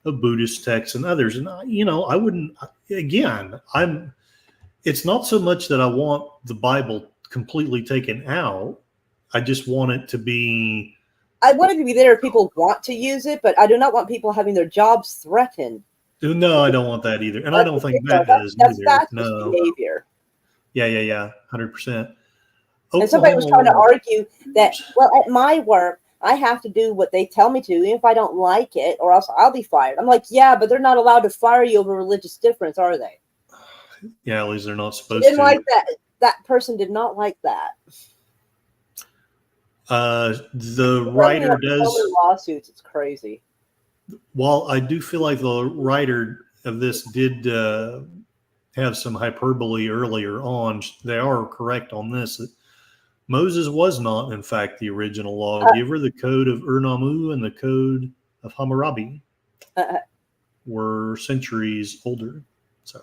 of Buddhist texts and others. And I wouldn't. Again, it's not so much that I want the Bible completely taken out. I just want it to be. I want it to be there if people want to use it, but I do not want people having their jobs threatened. No, I don't want that either, and I don't think Matt does either. That's no behavior. Yeah, 100%. And somebody was trying to argue that, well, at my work, I have to do what they tell me to, even if I don't like it, or else I'll be fired. I'm like, yeah, but they're not allowed to fire you over religious difference, are they? Yeah, at least they're not supposed to. Didn't to. Like that. That person did not like that. The writer does lawsuits. It's crazy. While I do feel like the writer of this did have some hyperbole earlier on, they are correct on this. Moses was not, in fact, the original lawgiver. The Code of Ur-Nammu and the Code of Hammurabi. were centuries older. So,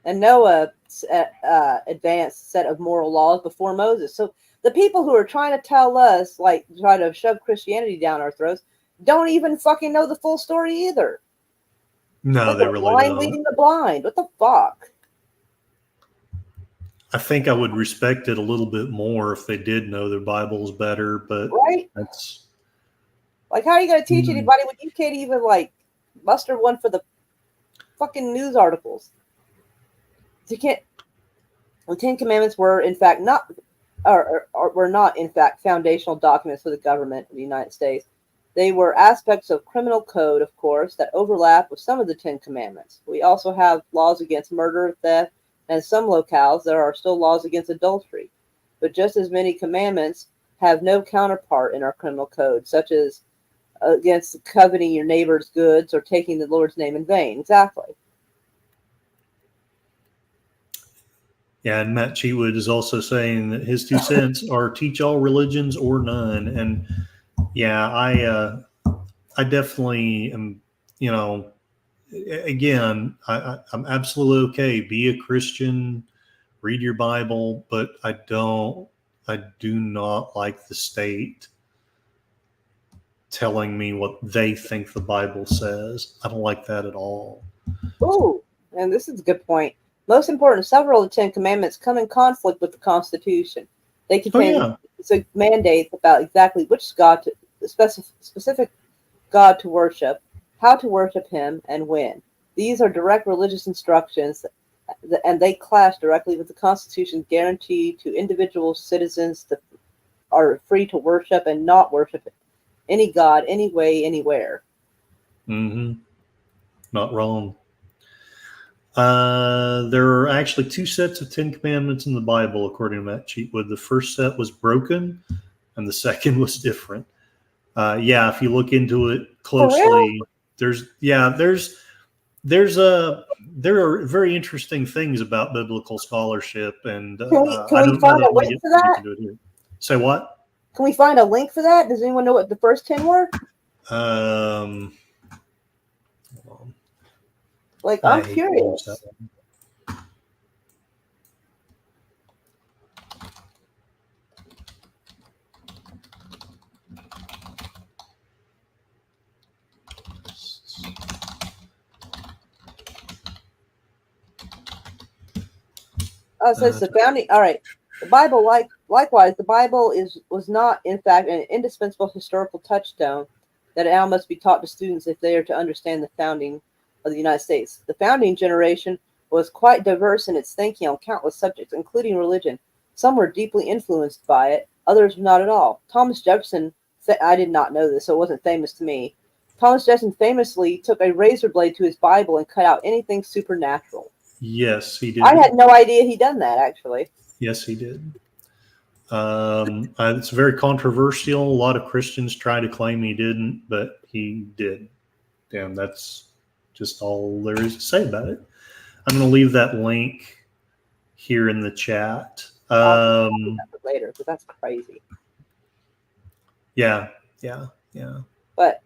and Noah advanced set of moral laws before Moses. So the people who are trying to tell us, like, try to shove Christianity down our throats, don't even fucking know the full story either. no, Like, they we're really blind don't. leading the blind. What the fuck? I think I would respect it a little bit more if they did know their Bibles better, but Right? that's Like, how are you going to teach anybody when you can't even, like, muster one for the fucking news articles? You can't. The Ten Commandments were, in fact, not, or were not, in fact, foundational documents for the government of the United States. They were aspects of criminal code, of course, that overlap with some of the Ten Commandments. We also have laws against murder, theft, and in some locales there are still laws against adultery. But just as many commandments have no counterpart in our criminal code, such as against coveting your neighbor's goods or taking the Lord's name in vain. Exactly. Yeah, and Matt Cheatwood is also saying that his 2 cents are teach all religions or none. And yeah, I definitely am, you know, again, I'm absolutely okay. Be a Christian, read your Bible, but I do not like the state telling me what they think the Bible says. I don't like that at all. Ooh, and this is a good point. Most important, several of the Ten Commandments come in conflict with the Constitution. They contain mandates about exactly which God to specific God to worship, how to worship Him, and when. These are direct religious instructions, and they clash directly with the Constitution's guarantee to individual citizens that are free to worship and not worship any God, any way, anywhere. Mm-hmm. Not wrong. There are actually 2 sets of 10 commandments in the Bible, according to Matt Cheatwood. The first set was broken, and the second was different. Yeah, if you look into it closely, there are very interesting things about biblical scholarship, and Can we I don't know find that a I'm going link to for get that? into it here. Say what? Can we find a link for that? Does anyone know what the first 10 were? Hold on. Like, I I'm hate to use curious. that one. Oh, so it's the founding. All right. The Bible, likewise, the Bible was not, in fact, an indispensable historical touchstone that now must be taught to students if they are to understand the founding of the United States. The founding generation was quite diverse in its thinking on countless subjects, including religion. Some were deeply influenced by it, others not at all. Thomas Jefferson, I did not know this, so it wasn't famous to me. Thomas Jefferson famously took a razor blade to his Bible and cut out anything supernatural. Yes, he did. I had no idea he'd done that, actually. Yes, he did. It's very controversial. A lot of Christians try to claim he didn't, but he did. And that's just all there is to say about it. I'm going to leave that link here in the chat. Later, because that's crazy. Yeah. But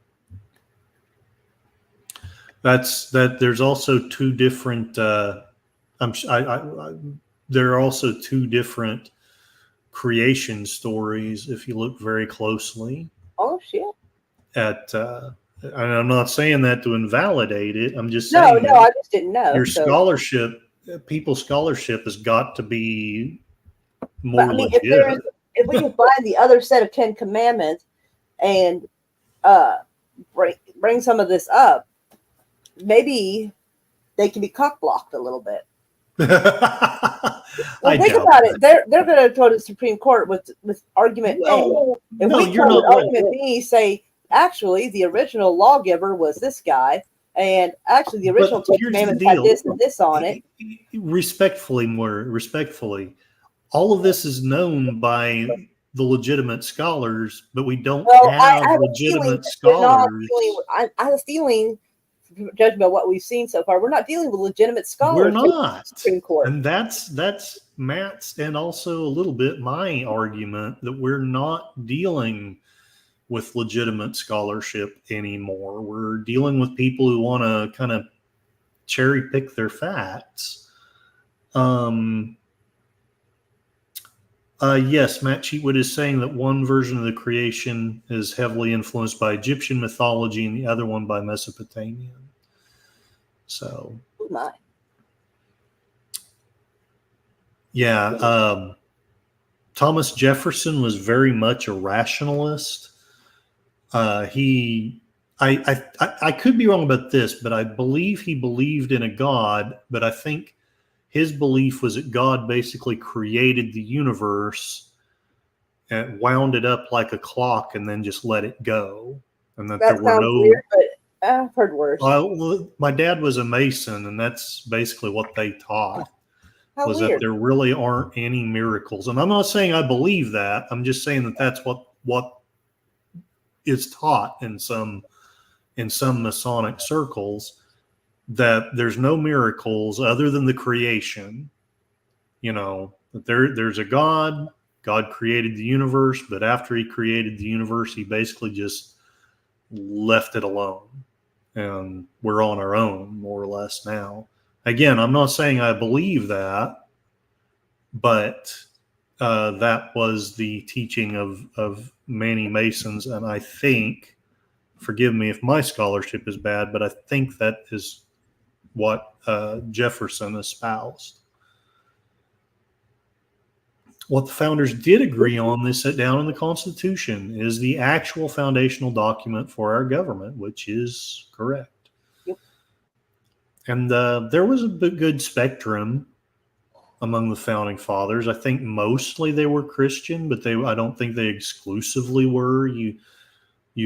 there's also 2 different. There are also 2 different creation stories if you look very closely. Oh shit! And I'm not saying that to invalidate it. I'm just saying. No, I just didn't know. Your scholarship, people's scholarship, has got to be more legit. If we can find the other set of 10 commandments and bring some of this up, maybe they can be cock blocked a little bit. Well, think about it. They're going to go to the Supreme Court with argument A. If we come with argument B, say, actually, the original lawgiver was this guy, and actually, the original 10 commandments had this and this on it. Respectfully, all of this is known by the legitimate scholars, but we don't have legitimate scholars. I have a feeling, judging by what we've seen so far, we're not dealing with legitimate scholars. We're not. Supreme Court. And that's Matt's and also a little bit my argument that we're not dealing with legitimate scholarship anymore. We're dealing with people who want to kind of cherry pick their facts. Yes, Matt Cheatwood is saying that one version of the creation is heavily influenced by Egyptian mythology and the other one by Mesopotamian. So, Oh my. yeah, Thomas Jefferson was very much a rationalist. I could be wrong about this, but I believe he believed in a God, but I think his belief was that God basically created the universe and wound it up like a clock and then just let it go. And that there That were sounds no. weird, but I've heard worse. My dad was a Mason, and that's basically what they taught. How Was weird. that there really aren't any miracles. And I'm not saying I believe that. I'm just saying that that's what is taught in some Masonic circles, that there's no miracles other than the creation. That there's a God. God created the universe, but after he created the universe, he basically just left it alone. And we're on our own, more or less, now. Again, I'm not saying I believe that, but that was the teaching of many Masons. And I think, forgive me if my scholarship is bad, but I think that is what Jefferson espoused. What the founders did agree on, they set down in the Constitution, is the actual foundational document for our government, which is correct. Yep. And there was a good spectrum among the founding fathers. I think mostly they were Christian, but I don't think they exclusively were. You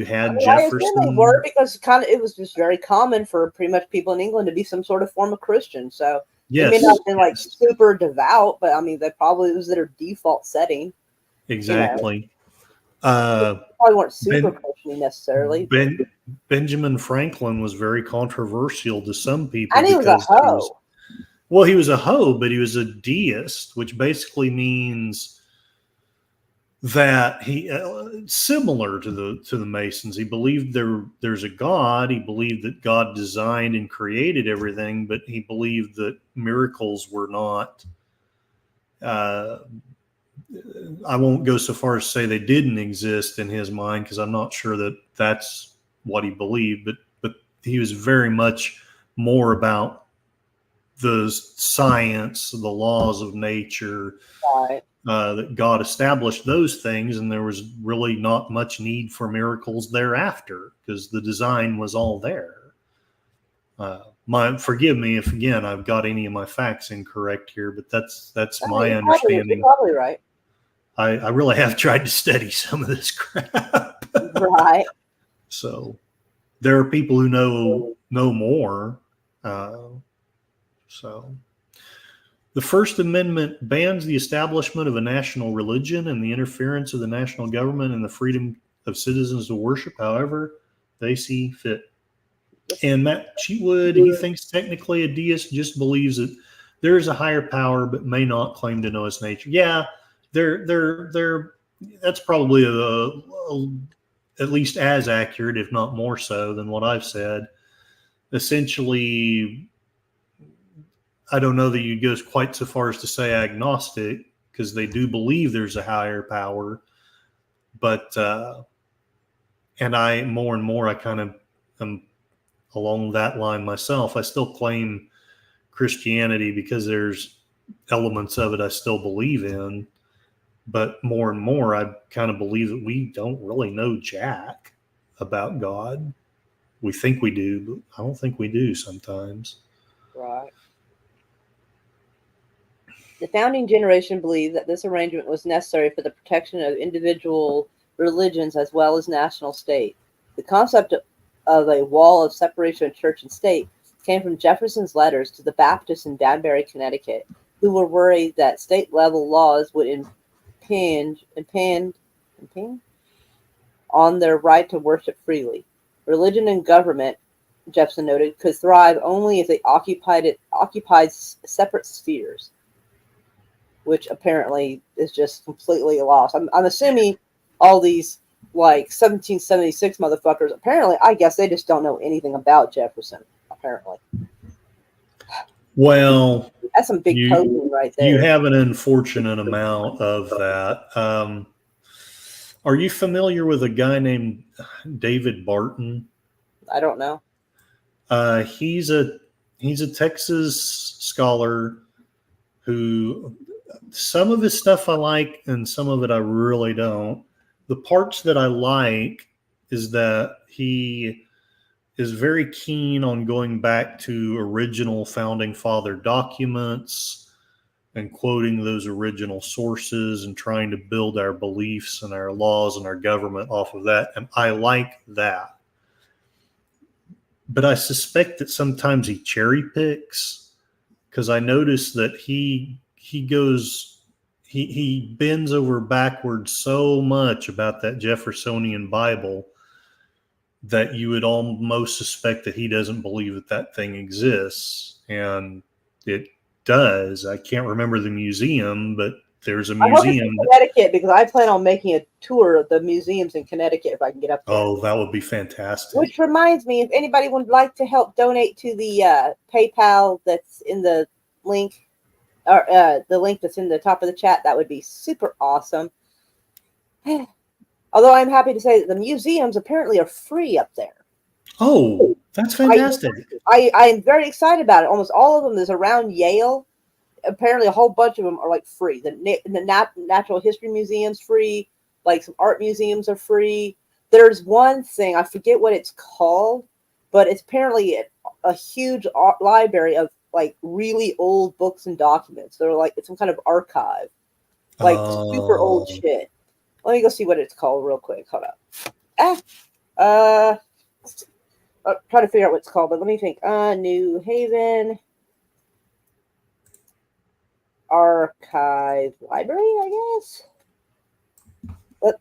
had I assume they Jefferson. were, because it was just very common for pretty much people in England to be some sort of form of Christian. So Yes, they may not have been like yes, super devout, but I mean, they probably, it was their default setting. exactly. Probably weren't super Ben, Christian necessarily. Benjamin Franklin was very controversial to some people And he was a because hoe. he was a hoe, but he was a deist, which basically means that he similar to the Masons. He believed there's a God. He believed that God designed and created everything, but he believed that miracles were not. I won't go so far as to say they didn't exist in his mind, because I'm not sure that that's what he believed. But he was very much more about the science, the laws of nature. Right. That God established those things, and there was really not much need for miracles thereafter because the design was all there. Forgive me if again I've got any of my facts incorrect here, but that's my understanding. You're probably right. I really have tried to study some of this crap. Right. So there are people who know more. So. The First Amendment bans the establishment of a national religion and the interference of the national government in the freedom of citizens to worship however they see fit. And Matt Cheatwood, he thinks technically a deist just believes that there is a higher power but may not claim to know its nature. Yeah, that's probably at least as accurate, if not more so, than what I've said. Essentially, I don't know that you'd go quite so far as to say agnostic, because they do believe there's a higher power. But, and I, more and more, I kind of am along that line myself. I still claim Christianity because there's elements of it I still believe in. But more and more, I kind of believe that we don't really know jack about God. We think we do, but I don't think we do sometimes. Right. The founding generation believed that this arrangement was necessary for the protection of individual religions as well as national state. The concept of a wall of separation of church and state came from Jefferson's letters to the Baptists in Danbury, Connecticut, who were worried that state-level laws would impinge on their right to worship freely. Religion and government, Jefferson noted, could thrive only if they occupied separate spheres, which apparently is just completely lost. I'm assuming all these like 1776 motherfuckers. Apparently, I guess they just don't know anything about Jefferson. Apparently, Well, that's some big posing right you there. have an unfortunate amount of that. Are you familiar with a guy named David Barton? I don't know. He's a Texas scholar who some of his stuff I like and some of it I really don't. The parts that I like is that he is very keen on going back to original founding father documents and quoting those original sources and trying to build our beliefs and our laws and our government off of that. And I like that. But I suspect that sometimes he cherry picks because I notice that he bends over backwards so much about that Jeffersonian Bible that you would almost suspect that he doesn't believe that that thing exists, and it does. I can't remember the museum, but there's a I hope it's in museum. Connecticut because I plan on making a tour of the museums in Connecticut if I can get up there. Oh, that would be fantastic. Which reminds me, if anybody would like to help donate to the PayPal that's in the link, or the link that's in the top of the chat, that would be super awesome. Although I'm happy to say that the museums apparently are free up there. Oh, that's fantastic. I am very excited about it. Almost all of them is around Yale. Apparently, a whole bunch of them are like free. The natural history museum's free. Like some art museums are free. There's one thing, I forget what it's called, but it's apparently a huge library of like really old books and documents. They're like it's some kind of archive, like super old shit. Let me go see what it's called real quick. Hold up. I'm trying to figure out what it's called, but let me think. New Haven Archive Library, I guess.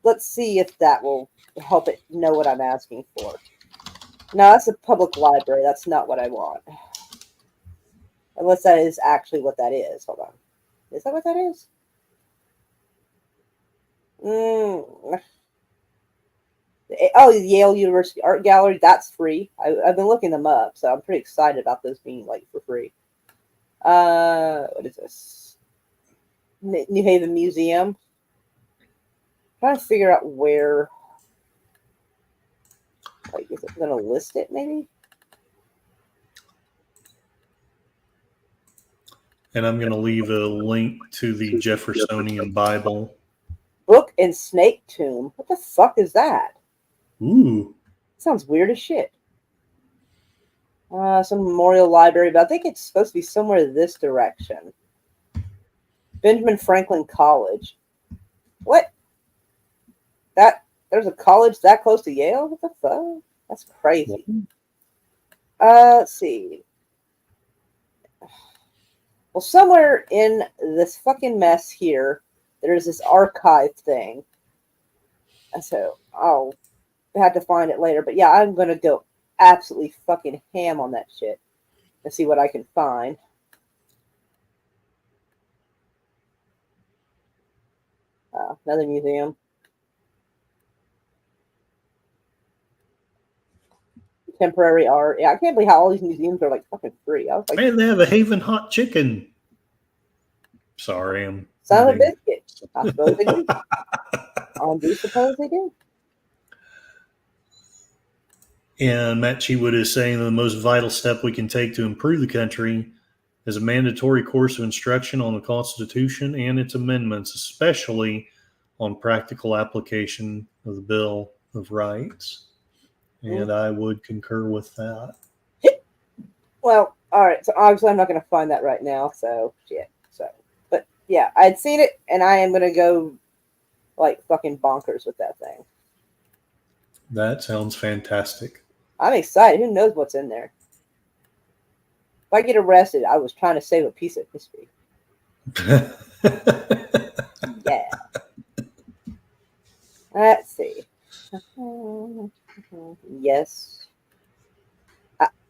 Let's see if that will help it know what I'm asking for. No, that's a public library. That's not what I want. Unless that is actually what that is. Hold on. Is that what that is? Oh, the Yale University Art Gallery. That's free. I've been looking them up, so I'm pretty excited about those being like for free. What is this? New Haven Museum. Trying to figure out where. Like, is it going to list it? Maybe. And I'm going to leave a link to the Jeffersonian Bible. Book and Snake Tomb. What the fuck is that? Ooh. Sounds weird as shit. Some memorial library, but I think it's supposed to be somewhere this direction. Benjamin Franklin College. What? There's a college that close to Yale? What the fuck? That's crazy. Let's see. Well, somewhere in this fucking mess here, there's this archive thing. And so I'll have to find it later. But yeah, I'm going to go absolutely fucking ham on that shit and see what I can find. Another museum. Temporary art. Yeah, I can't believe how all these museums are like fucking free. I was like, And they have a Haven hot chicken. Sorry, I'm son of a biscuit. I suppose they do. I do suppose they do. And Matt Chewood is saying that the most vital step we can take to improve the country is a mandatory course of instruction on the Constitution and its amendments, especially on practical application of the Bill of Rights. And I would concur with that. Well, all right. So obviously I'm not going to find that right now. So shit. But yeah, I'd seen it, and I am going to go like fucking bonkers with that thing. That sounds fantastic. I'm excited. Who knows what's in there? If I get arrested, I was trying to save a piece of history. Yeah. Let's see. Yes.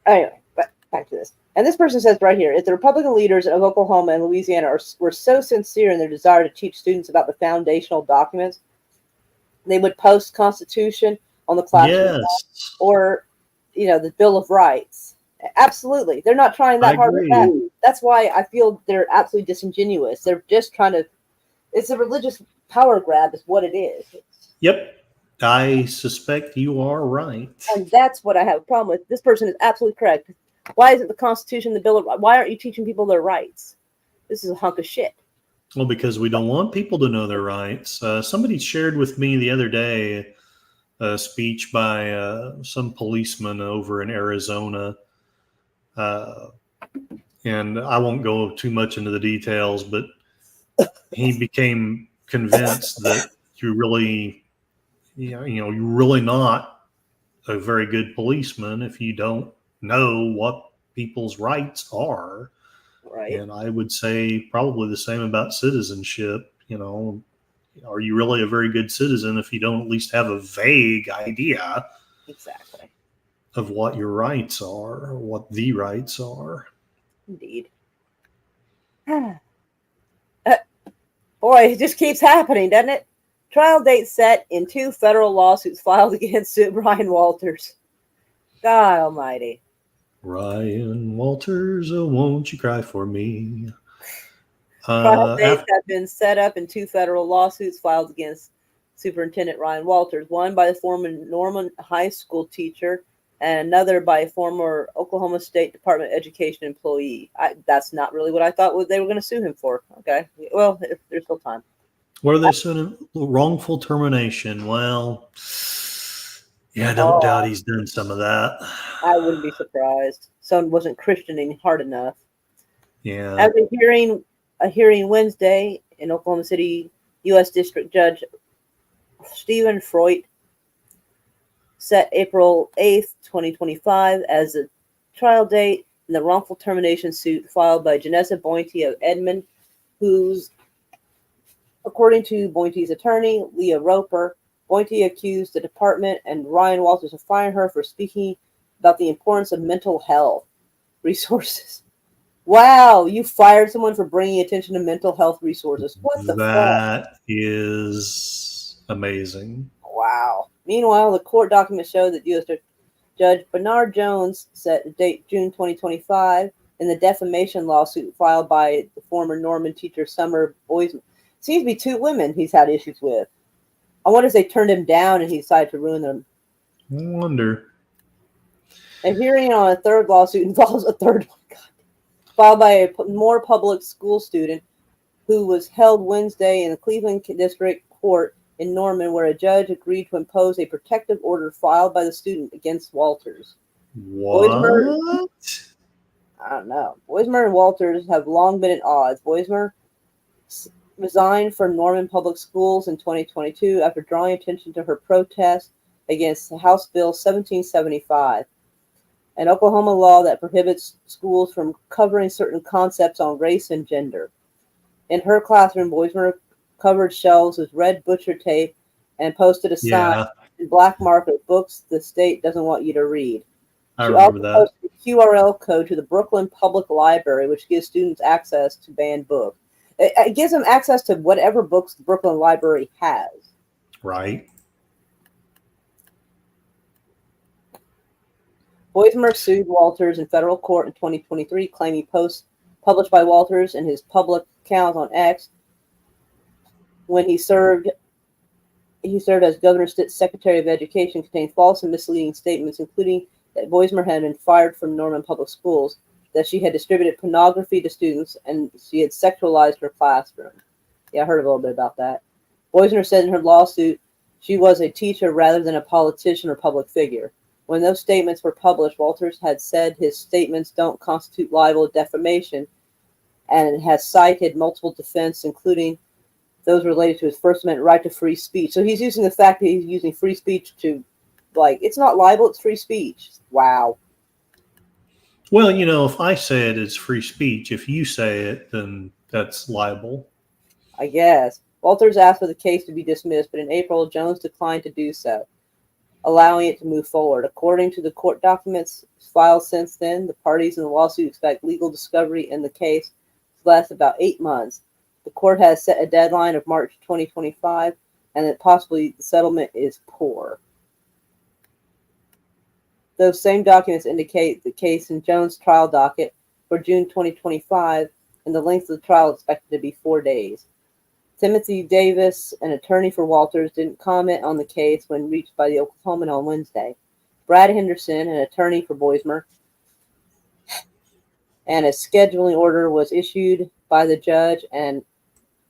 Anyway, but back to this. And this person says right here, if the Republican leaders of Oklahoma and Louisiana were so sincere in their desire to teach students about the foundational documents, They would post Constitution on the classroom wall Yes, or, the Bill of Rights. Absolutely. They're not trying I that hard with agree. that. That's why I feel they're absolutely disingenuous. They're just trying to, it's a religious power grab, is what it is. Yep, I suspect you are right. And that's what I have a problem with. This person is absolutely correct. Why isn't the Constitution, the Bill of Rights? Why aren't you teaching people their rights? This is a hunk of shit. Well, because we don't want people to know their rights. Somebody shared with me the other day a speech by some policeman over in Arizona. Uh, and I won't go too much into the details, but he became convinced that you're really not a very good policeman if you don't know what people's rights are. Right? And I would say probably the same about citizenship. Are you really a very good citizen if you don't at least have a vague idea Exactly. of what your rights are or what the rights are? Indeed. Boy, it just keeps happening, doesn't it? Trial date set in 2 federal lawsuits filed against Ryan Walters. God almighty. Ryan Walters, oh, won't you cry for me? Trial dates After, have been set up in 2 federal lawsuits filed against Superintendent Ryan Walters, one by the former Norman High School teacher and another by a former Oklahoma State Department of Education employee. That's not really what I thought they were going to sue him for. Okay. Well, there's still time. what are they suing? Wrongful termination. Well, yeah, I don't doubt Oh, he's done some of that. I wouldn't be surprised. Someone wasn't Christianing hard enough. Yeah. At a hearing Wednesday in Oklahoma City, U.S. District Judge Stephen Freud set April 8th, 2025 as a trial date in the wrongful termination suit filed by Janessa Boynty of Edmond, who's, according to Boynty's attorney, Leah Roper, Boynty accused the department and Ryan Walters of firing her for speaking about the importance of mental health resources. Wow, you fired someone for bringing attention to mental health resources. What the fuck? That is amazing. Wow. Meanwhile, the court documents show that U.S. Judge Bernard Jones set date June 2025 in the defamation lawsuit filed by the former Norman teacher Summer Boisman. Seems to be 2 women he's had issues with. I wonder if they turned him down and he decided to ruin them. I wonder. A hearing on a 3rd lawsuit involves a 3rd one. God. Filed by a more public school student who was held Wednesday in the Cleveland District Court in Norman, where a judge agreed to impose a protective order filed by the student against Walters. What? I don't know. Boismer and Walters have long been at odds. Boismer resigned from Norman Public Schools in 2022 after drawing attention to her protest against House Bill 1775, an Oklahoma law that prohibits schools from covering certain concepts on race and gender. In her classroom, Boismer covered shelves with red butcher tape and posted a sign in black marker, books the state doesn't want you to read. I She remember also that. posted a QRL code to the Brooklyn Public Library, which gives students access to banned books. It gives them access to whatever books the Brooklyn Library has. Right. Boismer sued Walters in federal court in 2023, claiming posts published by Walters in his public account on X when he served as Governor Stitt's Secretary of Education contained false and misleading statements, including that Boismer had been fired from Norman Public Schools, that she had distributed pornography to students, and she had sexualized her classroom. Yeah, I heard a little bit about that. Boismer said in her lawsuit she was a teacher rather than a politician or public figure. When those statements were published, Walters had said his statements don't constitute libel or defamation, and has cited multiple defenses, including those related to his First Amendment right to free speech. So he's using the fact that he's using free speech to, it's not libel, it's free speech. Wow. Well, if I say it, it's free speech. If you say it, then that's libel. I guess. Walters asked for the case to be dismissed, but in April, Jones declined to do so, allowing it to move forward. According to the court documents filed since then, the parties in the lawsuit expect legal discovery in the case to last about 8 months. The court has set a deadline of March 2025 and that possibly the settlement is poor. Those same documents indicate the case in Jones' trial docket for June 2025, and the length of the trial is expected to be 4 days. Timothy Davis, an attorney for Walters, didn't comment on the case when reached by the Oklahoman on Wednesday. Brad Henderson, an attorney for Boismer, and a scheduling order was issued by the judge, and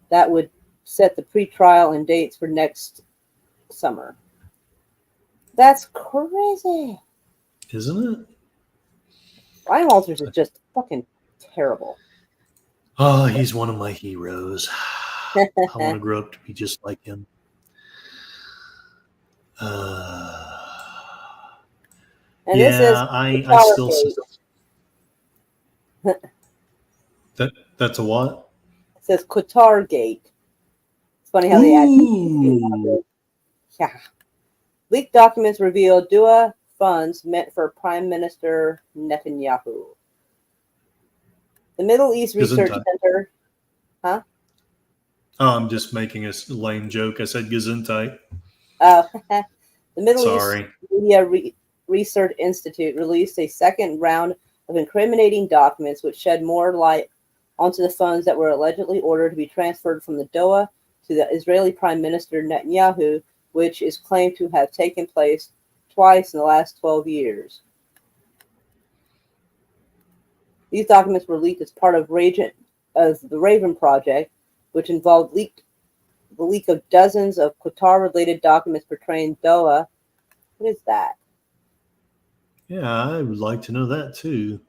that would set the pretrial and dates for next summer. That's crazy. Isn't it? Ryan Walters is just fucking terrible. Oh, he's one of my heroes. I want to grow up to be just like him. And yeah, this is I still see that's a what? It says Qatar Gate. It's funny how they add. Yeah. Leaked documents reveal DUA funds meant for Prime Minister Netanyahu. The Middle East Research Center. Huh? Oh, I'm just making a lame joke. I said Gesundheit. Oh, the Middle Sorry. East Media Research Institute released a second round of incriminating documents which shed more light onto the funds that were allegedly ordered to be transferred from the Doha to the Israeli Prime Minister Netanyahu, which is claimed to have taken place twice in the last 12 years. These documents were leaked as part of the Raven Project, which involved the leak of dozens of Qatar-related documents portraying Doha. What is that? Yeah, I would like to know that too.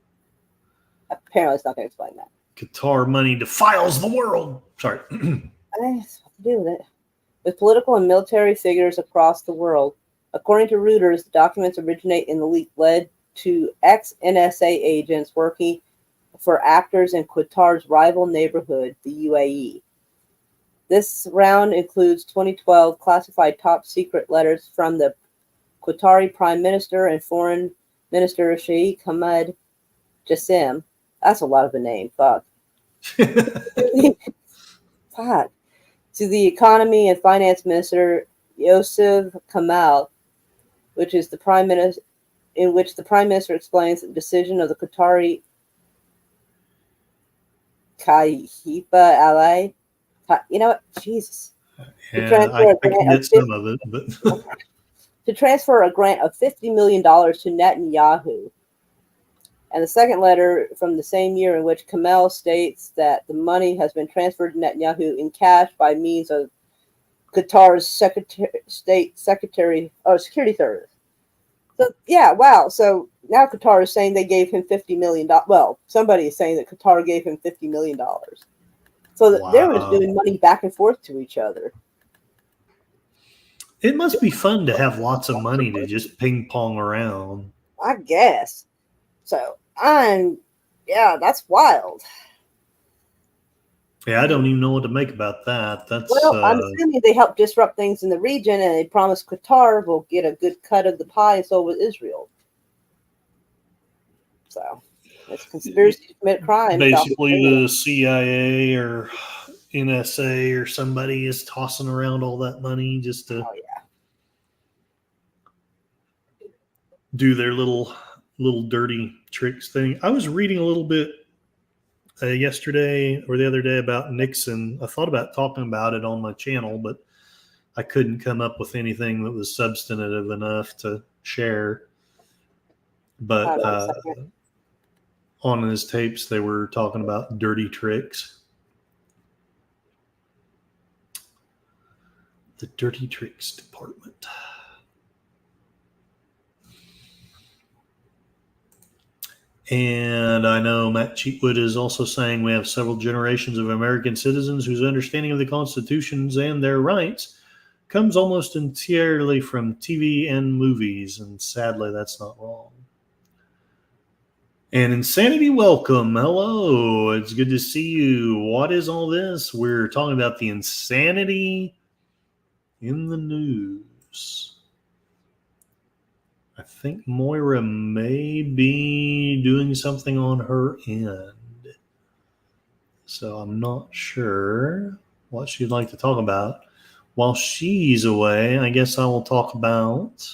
Apparently, it's not going to explain that. Qatar money defiles the world. Sorry. I think it's what to do with it. With political and military figures across the world. According to Reuters, the documents originate in the leak led to ex-NSA agents working for actors in Qatar's rival neighborhood, the UAE. This round includes 2012 classified top-secret letters from the Qatari Prime Minister and Foreign Minister Sheikh Hamad Jassim. That's a lot of a name. Fuck. Fuck. To the Economy and Finance Minister Yosef Kamal, which is the Prime Minister, in which the Prime Minister explains the decision of the Qatari Khalifa Ally. You know what? Jesus. Yeah, I can get some of it, but to transfer a grant of $50 million to Netanyahu. And the second letter from the same year in which Kamel states that the money has been transferred to Netanyahu in cash by means of Qatar's Security Service. So, yeah, wow. So now Qatar is saying they gave him $50 million. Well, somebody is saying that Qatar gave him $50 million. So wow. They're just doing money back and forth to each other. It must be fun to have lots of money to just ping pong around. I guess. So, that's wild. Yeah, I don't even know what to make about that. I'm assuming they helped disrupt things in the region, and they promised Qatar will get a good cut of the pie, and so will Israel. So, it's conspiracy to commit crime. Basically, the CIA or NSA or somebody is tossing around all that money just to do their little dirty tricks thing. I was reading a little bit yesterday or the other day about Nixon. I thought about talking about it on my channel, but I couldn't come up with anything that was substantive enough to share. But on his tapes, they were talking about dirty tricks. The Dirty Tricks Department. And I know Matt Cheatwood is also saying we have several generations of American citizens whose understanding of the constitutions and their rights comes almost entirely from TV and movies. And sadly, that's not wrong. And Insanity, welcome. Hello. It's good to see you. What is all this? We're talking about the insanity in the news. I think Moira may be doing something on her end. So I'm not sure what she'd like to talk about. while she's away, I guess I will talk about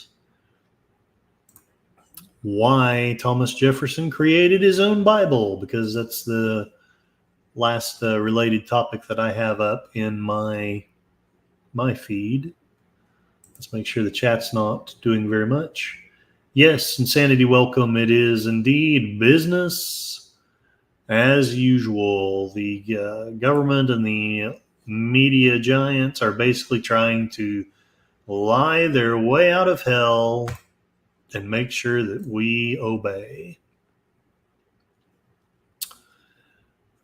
why Thomas Jefferson created his own Bible, because that's the last related topic that I have up in my feed. Let's make sure the chat's not doing very much. Yes, Insanity welcome. It is indeed business as usual. The government and the media giants are basically trying to lie their way out of hell and make sure that we obey.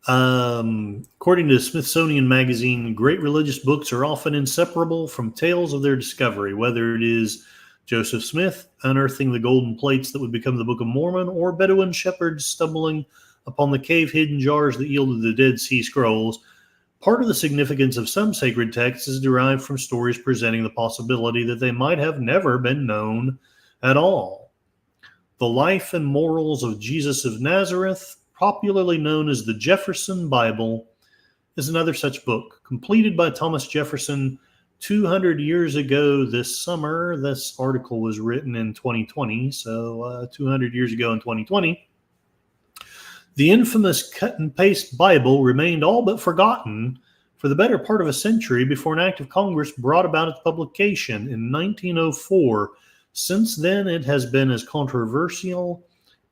According to Smithsonian Magazine, great religious books are often inseparable from tales of their discovery, whether it is Joseph Smith unearthing the golden plates that would become the Book of Mormon, or Bedouin shepherds stumbling upon the cave-hidden jars that yielded the Dead Sea Scrolls. Part of the significance of some sacred texts is derived from stories presenting the possibility that they might have never been known at all. The Life and Morals of Jesus of Nazareth, popularly known as the Jefferson Bible, is another such book, completed by Thomas Jefferson 200 years ago this summer. This article was written in 2020, so 200 years ago in 2020. The infamous cut-and-paste Bible remained all but forgotten for the better part of a century before an act of Congress brought about its publication in 1904. Since then, it has been as controversial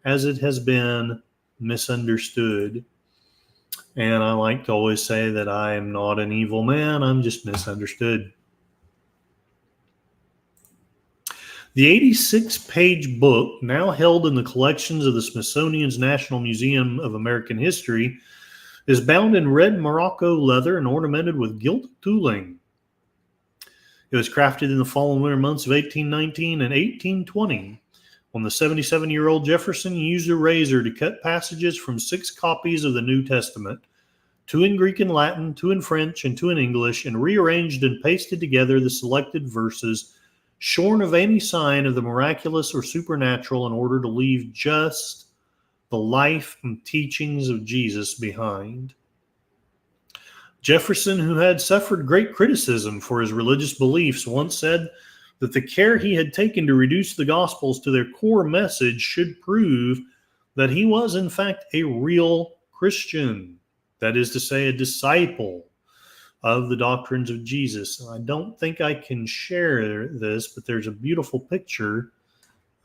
as it has been misunderstood. And I like to always say that I am not an evil man, I'm just misunderstood. The 86-page book, now held in the collections of the Smithsonian's National Museum of American History, is bound in red Morocco leather and ornamented with gilt tooling. It was crafted in the fall and winter months of 1819 and 1820, when the 77-year-old Jefferson used a razor to cut passages from 6 copies of the New Testament, 2 in Greek and Latin, 2 in French, and 2 in English, and rearranged and pasted together the selected verses, shorn of any sign of the miraculous or supernatural, in order to leave just the life and teachings of Jesus behind. Jefferson, who had suffered great criticism for his religious beliefs, once said that the care he had taken to reduce the Gospels to their core message should prove that he was, in fact, a real Christian, that is to say, a disciple of the doctrines of Jesus. And I don't think I can share this, but there's a beautiful picture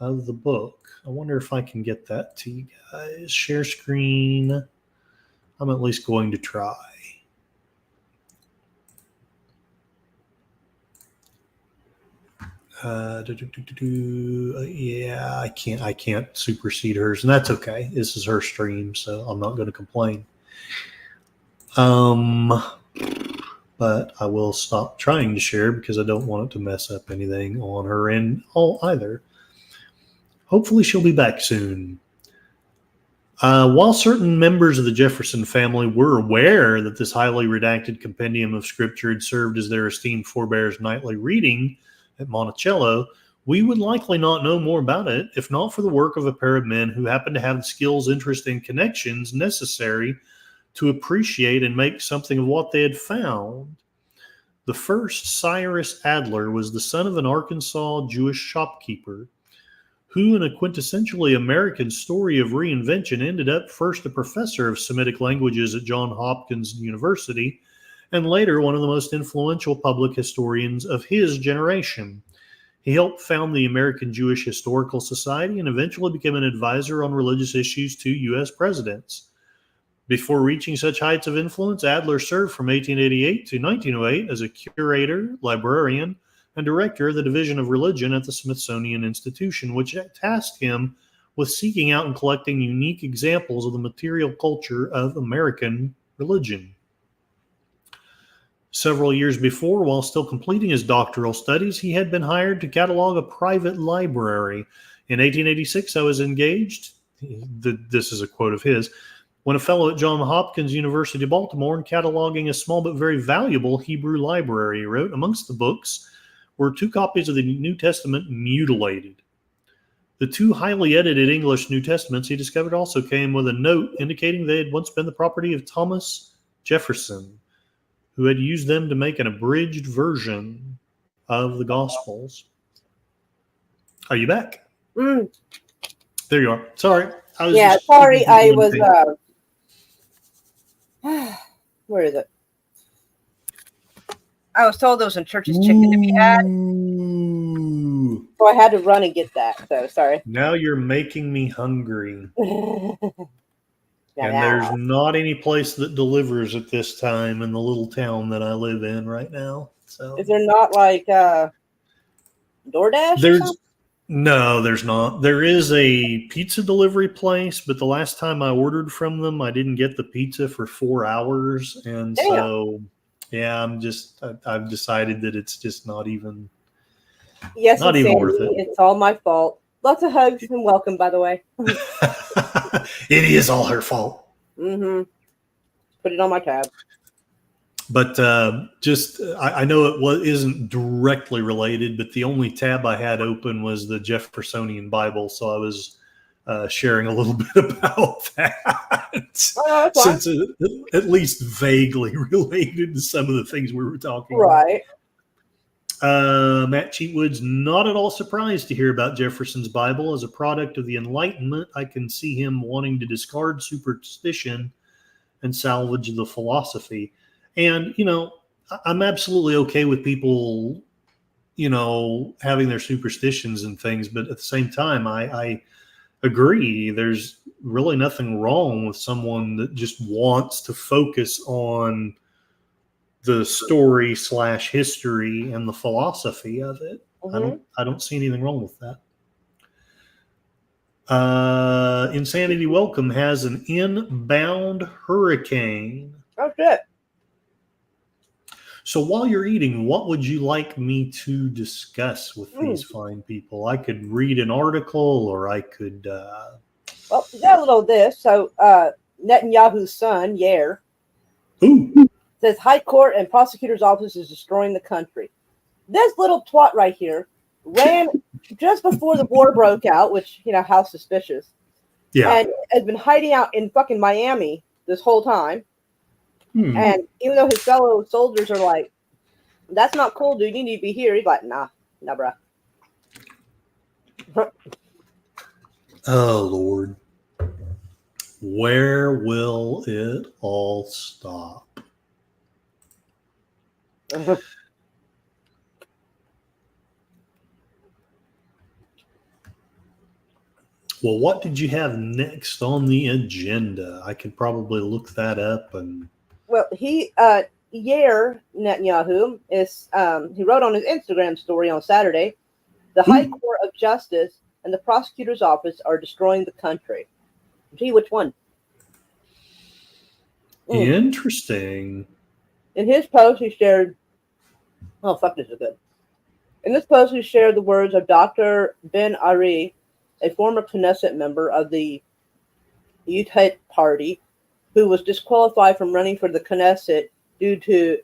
of the book. I wonder if I can get that to you guys. Share screen. I'm at least going to try. Yeah, I can't supersede hers, and that's okay. This is her stream, so I'm not going to complain. But I will stop trying to share because I don't want it to mess up anything on her end either. Hopefully she'll be back soon. While certain members of the Jefferson family were aware that this highly redacted compendium of scripture had served as their esteemed forebears' nightly reading at Monticello, we would likely not know more about it if not for the work of a pair of men who happened to have the skills, interest, and connections necessary to appreciate and make something of what they had found. The first, Cyrus Adler, was the son of an Arkansas Jewish shopkeeper who, in a quintessentially American story of reinvention, ended up first a professor of Semitic languages at Johns Hopkins University, and later one of the most influential public historians of his generation. He helped found the American Jewish Historical Society and eventually became an advisor on religious issues to U.S. presidents. Before reaching such heights of influence, Adler served from 1888 to 1908 as a curator, librarian, and director of the Division of Religion at the Smithsonian Institution, which tasked him with seeking out and collecting unique examples of the material culture of American religion. Several years before, while still completing his doctoral studies, he had been hired to catalog a private library. In 1886, I was engaged, this is a quote of his, when a fellow at Johns Hopkins University, Baltimore, in cataloging a small but very valuable Hebrew library. He wrote, amongst the books were 2 copies of the New Testament mutilated. The 2 highly edited English New Testaments he discovered also came with a note indicating they had once been the property of Thomas Jefferson, who had used them to make an abridged version of the Gospels. Are you back? Mm. There you are. Sorry. Sorry. I was. Where is it? I was told there was some church's chicken to be had, so I had to run and get that. So sorry. Now you're making me hungry. Now. There's not any place that delivers at this time in the little town that I live in right now. So Is there not like DoorDash? No, there's not. There is a pizza delivery place, but the last time I ordered from them, I didn't get the pizza for 4 hours, and Damn. so yeah, I've decided that it's just not even. Yes, not even worth it. It's all my fault. Lots of hugs and welcome, by the way. It is all her fault. Mm-hmm. Put it on my tab. But I know it isn't directly related, but the only tab I had open was the Jeffersonian Bible, so I was sharing a little bit about that, since it at least vaguely related to some of the things we were talking right. about. Matt Cheatwood's not at all surprised to hear about Jefferson's Bible. As a product of the Enlightenment, I can see him wanting to discard superstition and salvage the philosophy. And, I'm absolutely okay with people, having their superstitions and things. But at the same time, I agree. There's really nothing wrong with someone that just wants to focus on the story / history and the philosophy of it. Mm-hmm. I don't see anything wrong with that. Insanity Welcome has an inbound hurricane. Oh, shit. So while you're eating, what would you like me to discuss with these fine people? I could read an article, or I could... Well, we got a little of this. So Netanyahu's son, Yair, says High Court and prosecutor's office is destroying the country. This little twat right here ran just before the war broke out, which, how suspicious. Yeah. And has been hiding out in fucking Miami this whole time. And even though his fellow soldiers are like, that's not cool, dude, you need to be here. He's like, nah, bruh. Oh, Lord. Where will it all stop? Well, what did you have next on the agenda? I could probably look that up. Well, Yair Netanyahu is he wrote on his Instagram story on Saturday, the High Court of Justice and the prosecutor's office are destroying the country. Gee, which one? Interesting. In his post, he shared, oh, fuck, this is good. In this post, he shared the words of Dr. Ben Ari, a former Knesset member of the Yuthet Party, who was disqualified from running for the Knesset due to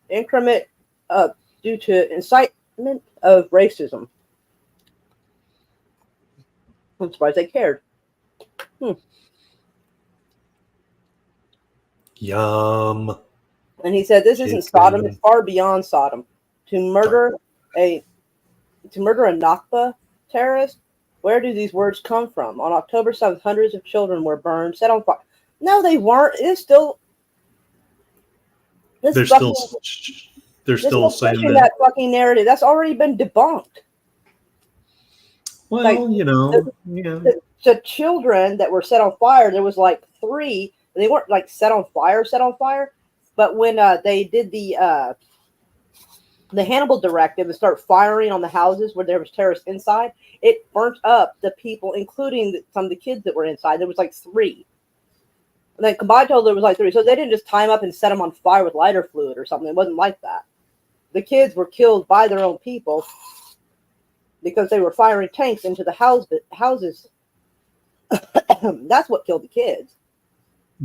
incitement of racism. I'm surprised they cared. Yum. And he said, "This isn't Sodom; it's far beyond Sodom. To murder a Nakba terrorist. Where do these words come from? On October 7th, hundreds of children were burned, set on fire. No, they weren't. It's still. They're still saying that fucking narrative. That's already been debunked. Well, the children that were set on fire, there was like 3. They weren't like set on fire. But when they did the Hannibal directive and start firing on the houses where there was terrorists inside, it burnt up the people, including some of the kids that were inside. There was like 3. And then combined total, there was like 3. So they didn't just tie them up and set them on fire with lighter fluid or something. It wasn't like that. The kids were killed by their own people because they were firing tanks into the houses. That's what killed the kids.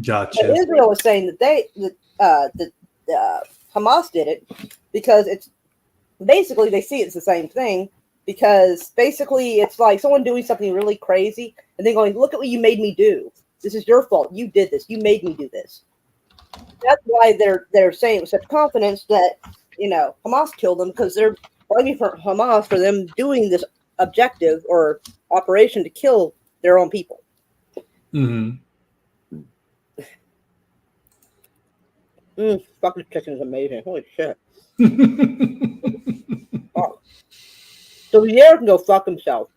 Gotcha. But Israel was saying that Hamas did it because it's basically they see it's the same thing, because basically it's like someone doing something really crazy and then going, look at what you made me do. This is your fault. You did this. You made me do this. that's why they're saying with such confidence that Hamas killed them, because they're blaming for Hamas for them doing this objective or operation to kill their own people. Mm-hmm. Fucking chicken is amazing. Holy shit. Oh. So Pierre can go fuck himself.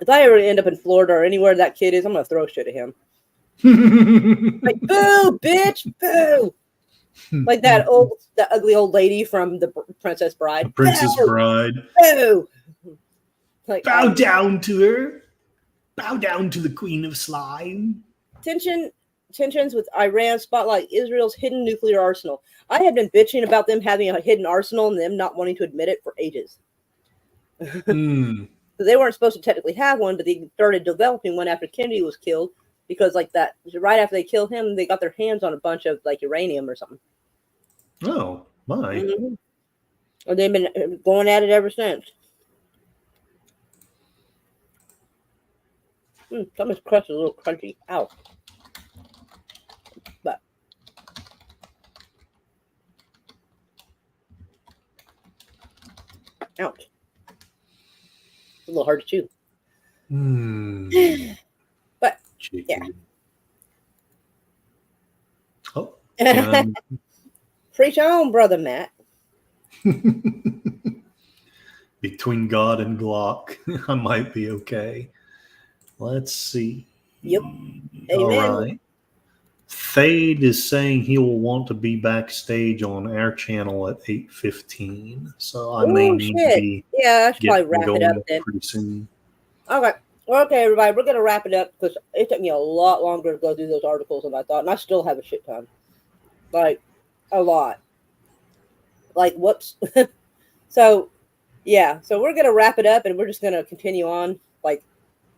If I ever end up in Florida or anywhere that kid is, I'm gonna throw shit at him. Like, boo, bitch, boo. Like that ugly old lady from the Princess Bride. The Princess Boo! Bride. Boo! Like, Bow down to her. Bow down to the Queen of Slime. Tensions with Iran spotlight Israel's hidden nuclear arsenal. I have been bitching about them having a hidden arsenal and them not wanting to admit it for ages. They weren't supposed to technically have one, but they started developing one after Kennedy was killed, because like that, right after they killed him, they got their hands on a bunch of like uranium or something. Oh my! And they've been going at it ever since. Some of this crust is a little crunchy. Ow! But ouch! It's a little hard to chew. But Chicken. yeah. Oh. Preach on, brother Matt. Between God and Glock, I might be okay. Let's see. Yep. All Amen. right. Fade is saying he will want to be backstage on our channel at 8:15. So I may need to be I should probably wrap it going up then. pretty soon. Okay. Well, okay, everybody, we're gonna wrap it up because it took me a lot longer to go through those articles than I thought, and I still have a shit ton. Like a lot. Like whoops. So yeah, so we're gonna wrap it up and we're just gonna continue on like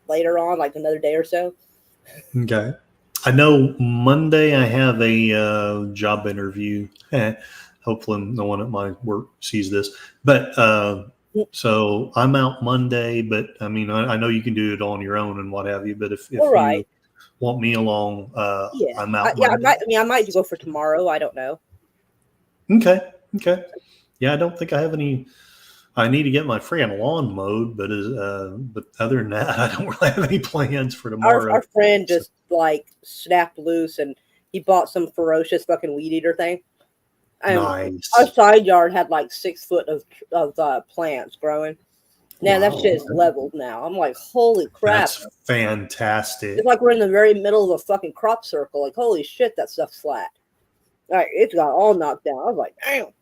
later on, like another day or so. Okay. I know Monday I have a job interview. Hopefully no one at my work sees this. But so I'm out Monday, but I mean, I know you can do it on your own and what have you. But if you want me along, I'm out Monday. I might go for tomorrow. I don't know. Okay. Yeah, I don't think I have any. I need to get my freaking lawn mowed, but other than that, I don't really have any plans for tomorrow. Our friend just like snapped loose and he bought some ferocious fucking weed eater thing. Nice. Our side yard had like 6 foot of plants growing. Now that shit is leveled now. I'm like, holy crap. That's fantastic. It's like we're in the very middle of a fucking crop circle. Like, holy shit, that stuff's flat. Like, it's got all knocked down. I was like, damn.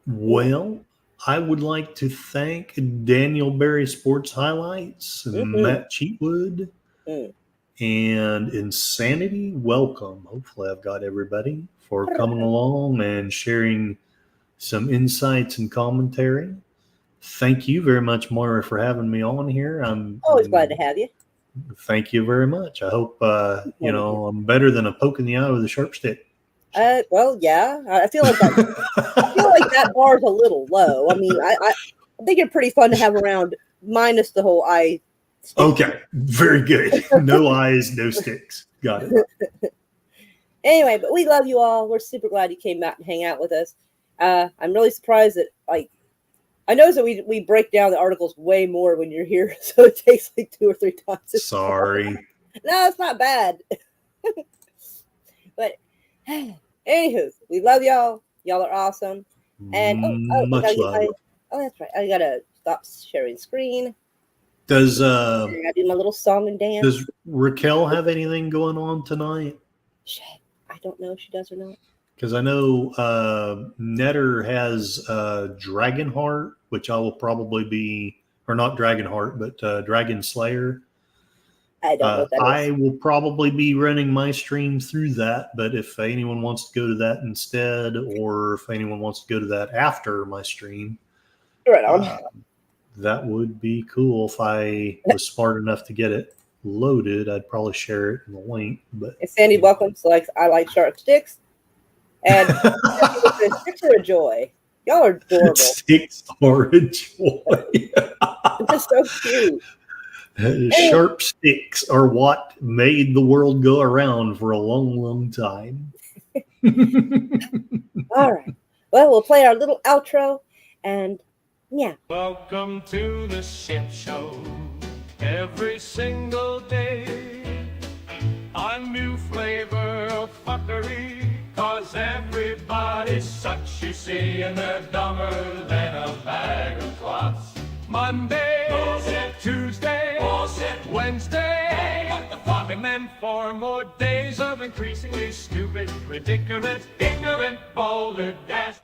Well, I would like to thank Daniel Berry Sports Highlights and Matt Cheatwood and Insanity. Welcome. Hopefully I've got everybody for coming along and sharing some insights and commentary. Thank you very much, Moira, for having me on here. I'm always glad to have you. Thank you very much. I hope, I'm better than a poke in the eye with a sharp stick. Well, yeah, I feel like that bar is a little low. I mean, I think it's pretty fun to have around, minus the whole eye. Stick. Okay, very good. No eyes, no sticks. Got it. Anyway, but we love you all. We're super glad you came out and hang out with us. I'm really surprised that I noticed that we break down the articles way more when you're here, so it takes like 2 or 3 times. Sorry. No, it's not bad. But anywho, we love y'all. Y'all are awesome. And much love. That's right. I gotta stop sharing screen. Does I gotta do my little song and dance. Does Raquel have anything going on tonight? Shit, I don't know if she does or not. Because I know Netter has Dragonheart, which I will probably be, or not Dragonheart, but Dragon Slayer. I don't know what that is. I will probably be running my stream through that, but if anyone wants to go to that instead, or if anyone wants to go to that after my stream, right on. That would be cool. If I was smart enough to get it loaded, I'd probably share it in the link. But Sandy welcomes like I like sharp sticks, and sticks are a joy. Y'all are adorable. Sticks are a joy. It's just so cute. Sharp sticks are what made the world go around for a long, long time. All right. Well, we'll play our little outro, and yeah. Welcome to the ship show. Every single day, a new flavor of fuckery. Cause everybody's such, you see, and they're dumber than a bag of clots. Monday, bullshit. Tuesday, bullshit. Wednesday, and then 4 more days of increasingly stupid, ridiculous, ignorant, balderdash.